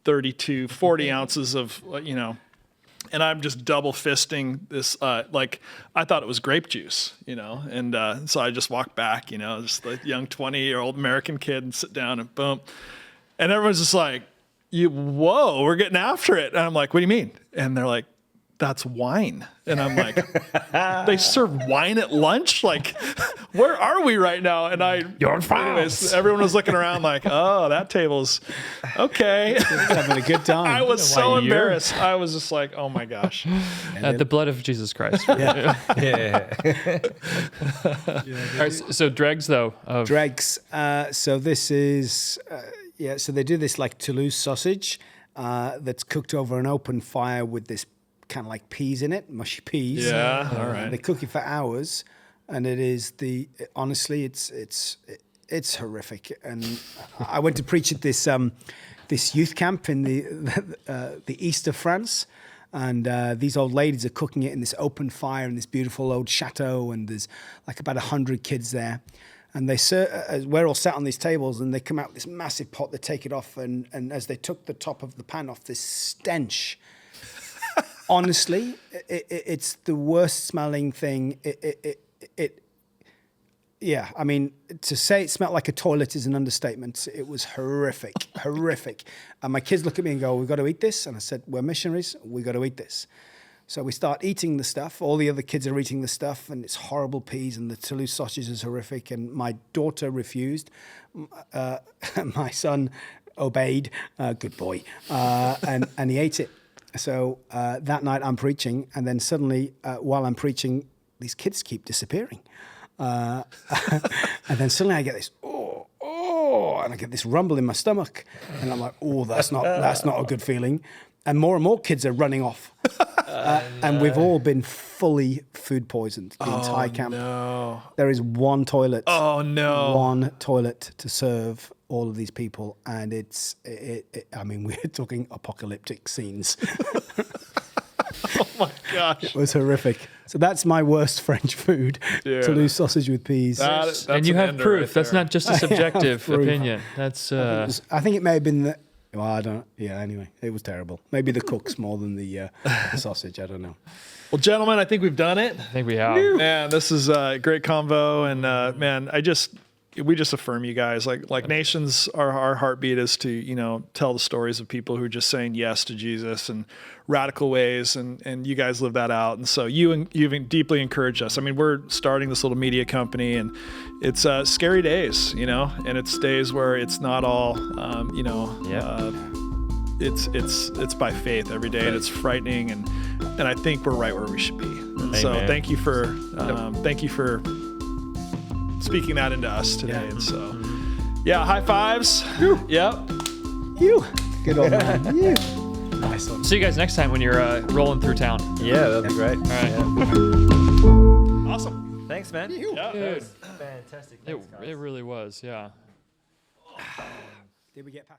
Speaker 2: 32, 40 ounces of, and I'm just double fisting this, I thought it was grape juice, and so I just walked back, just a young 20-year-old American kid, and sit down and boom, and everyone's just like, whoa, we're getting after it. And I'm like, what do you mean? And they're like, that's wine. And I'm like, they serve wine at lunch? Where are we right now? And anyways, everyone was looking around like, oh, that table's okay.
Speaker 3: Having a good time.
Speaker 2: I was so embarrassed. I was just like, oh my gosh.
Speaker 1: The blood of Jesus Christ.
Speaker 3: Yeah.
Speaker 1: All right, so dregs though.
Speaker 3: Dregs. So this is, so they do this Toulouse sausage that's cooked over an open fire with this kind of peas in it, mushy peas.
Speaker 2: Yeah, all right.
Speaker 3: They cook it for hours, and it is honestly, it's horrific. And I went to preach at this youth camp in the east of France, and these old ladies are cooking it in this open fire in this beautiful old chateau, and there's about 100 kids there. And we're all sat on these tables, and they come out with this massive pot. They take it off, and as they took the top of the pan off, this stench. Honestly, it's the worst smelling thing. To say it smelled like a toilet is an understatement. It was horrific, horrific. And my kids look at me and go, we've got to eat this. And I said, we're missionaries. We've got to eat this. So we start eating the stuff. All the other kids are eating the stuff, and it's horrible peas, and the Toulouse sausage is horrific. And my daughter refused. My son obeyed. Good boy. And he ate it. So that night I'm preaching, and then suddenly, while I'm preaching, these kids keep disappearing. And then suddenly I get this, and I get this rumble in my stomach. And I'm like, that's not a good feeling. And more kids are running off. And we've all been fully food poisoned, the entire camp.
Speaker 2: No.
Speaker 3: There is one toilet.
Speaker 2: Oh, no.
Speaker 3: One toilet to serve all of these people. And we're talking apocalyptic scenes.
Speaker 2: Oh, my gosh.
Speaker 3: It was horrific. So that's my worst French food. Yeah. Toulouse sausage with peas.
Speaker 2: That's
Speaker 1: and you have proof.
Speaker 2: Right,
Speaker 1: that's not just a subjective opinion. That's.
Speaker 3: I think it may have been the. Well, I don't. Yeah. Anyway, it was terrible. Maybe the cooks more than the sausage. I don't know.
Speaker 2: Well, gentlemen, I think we've done it.
Speaker 1: I think we have.
Speaker 2: Man, this is a great convo, and man, we just affirm you guys. Like Nations, our heartbeat is to tell the stories of people who are just saying yes to Jesus in radical ways, and you guys live that out. And so you've deeply encouraged us. I mean, we're starting this little media company, and it's scary days, and it's days where it's not all, it's by faith every day, and it's frightening, and I think we're right where we should be. And so thank you for speaking that into us today. Yeah. And so, high fives. Woo. Yep.
Speaker 3: You. Good old man. You.
Speaker 1: Nice one. See you guys next time when you're rolling through town.
Speaker 4: Yeah, that'd be great. All
Speaker 1: right.
Speaker 2: Yeah. Awesome.
Speaker 4: Thanks, man.
Speaker 2: Yeah.
Speaker 4: That was fantastic. Thanks,
Speaker 1: it really was. Yeah.
Speaker 3: Did we get past?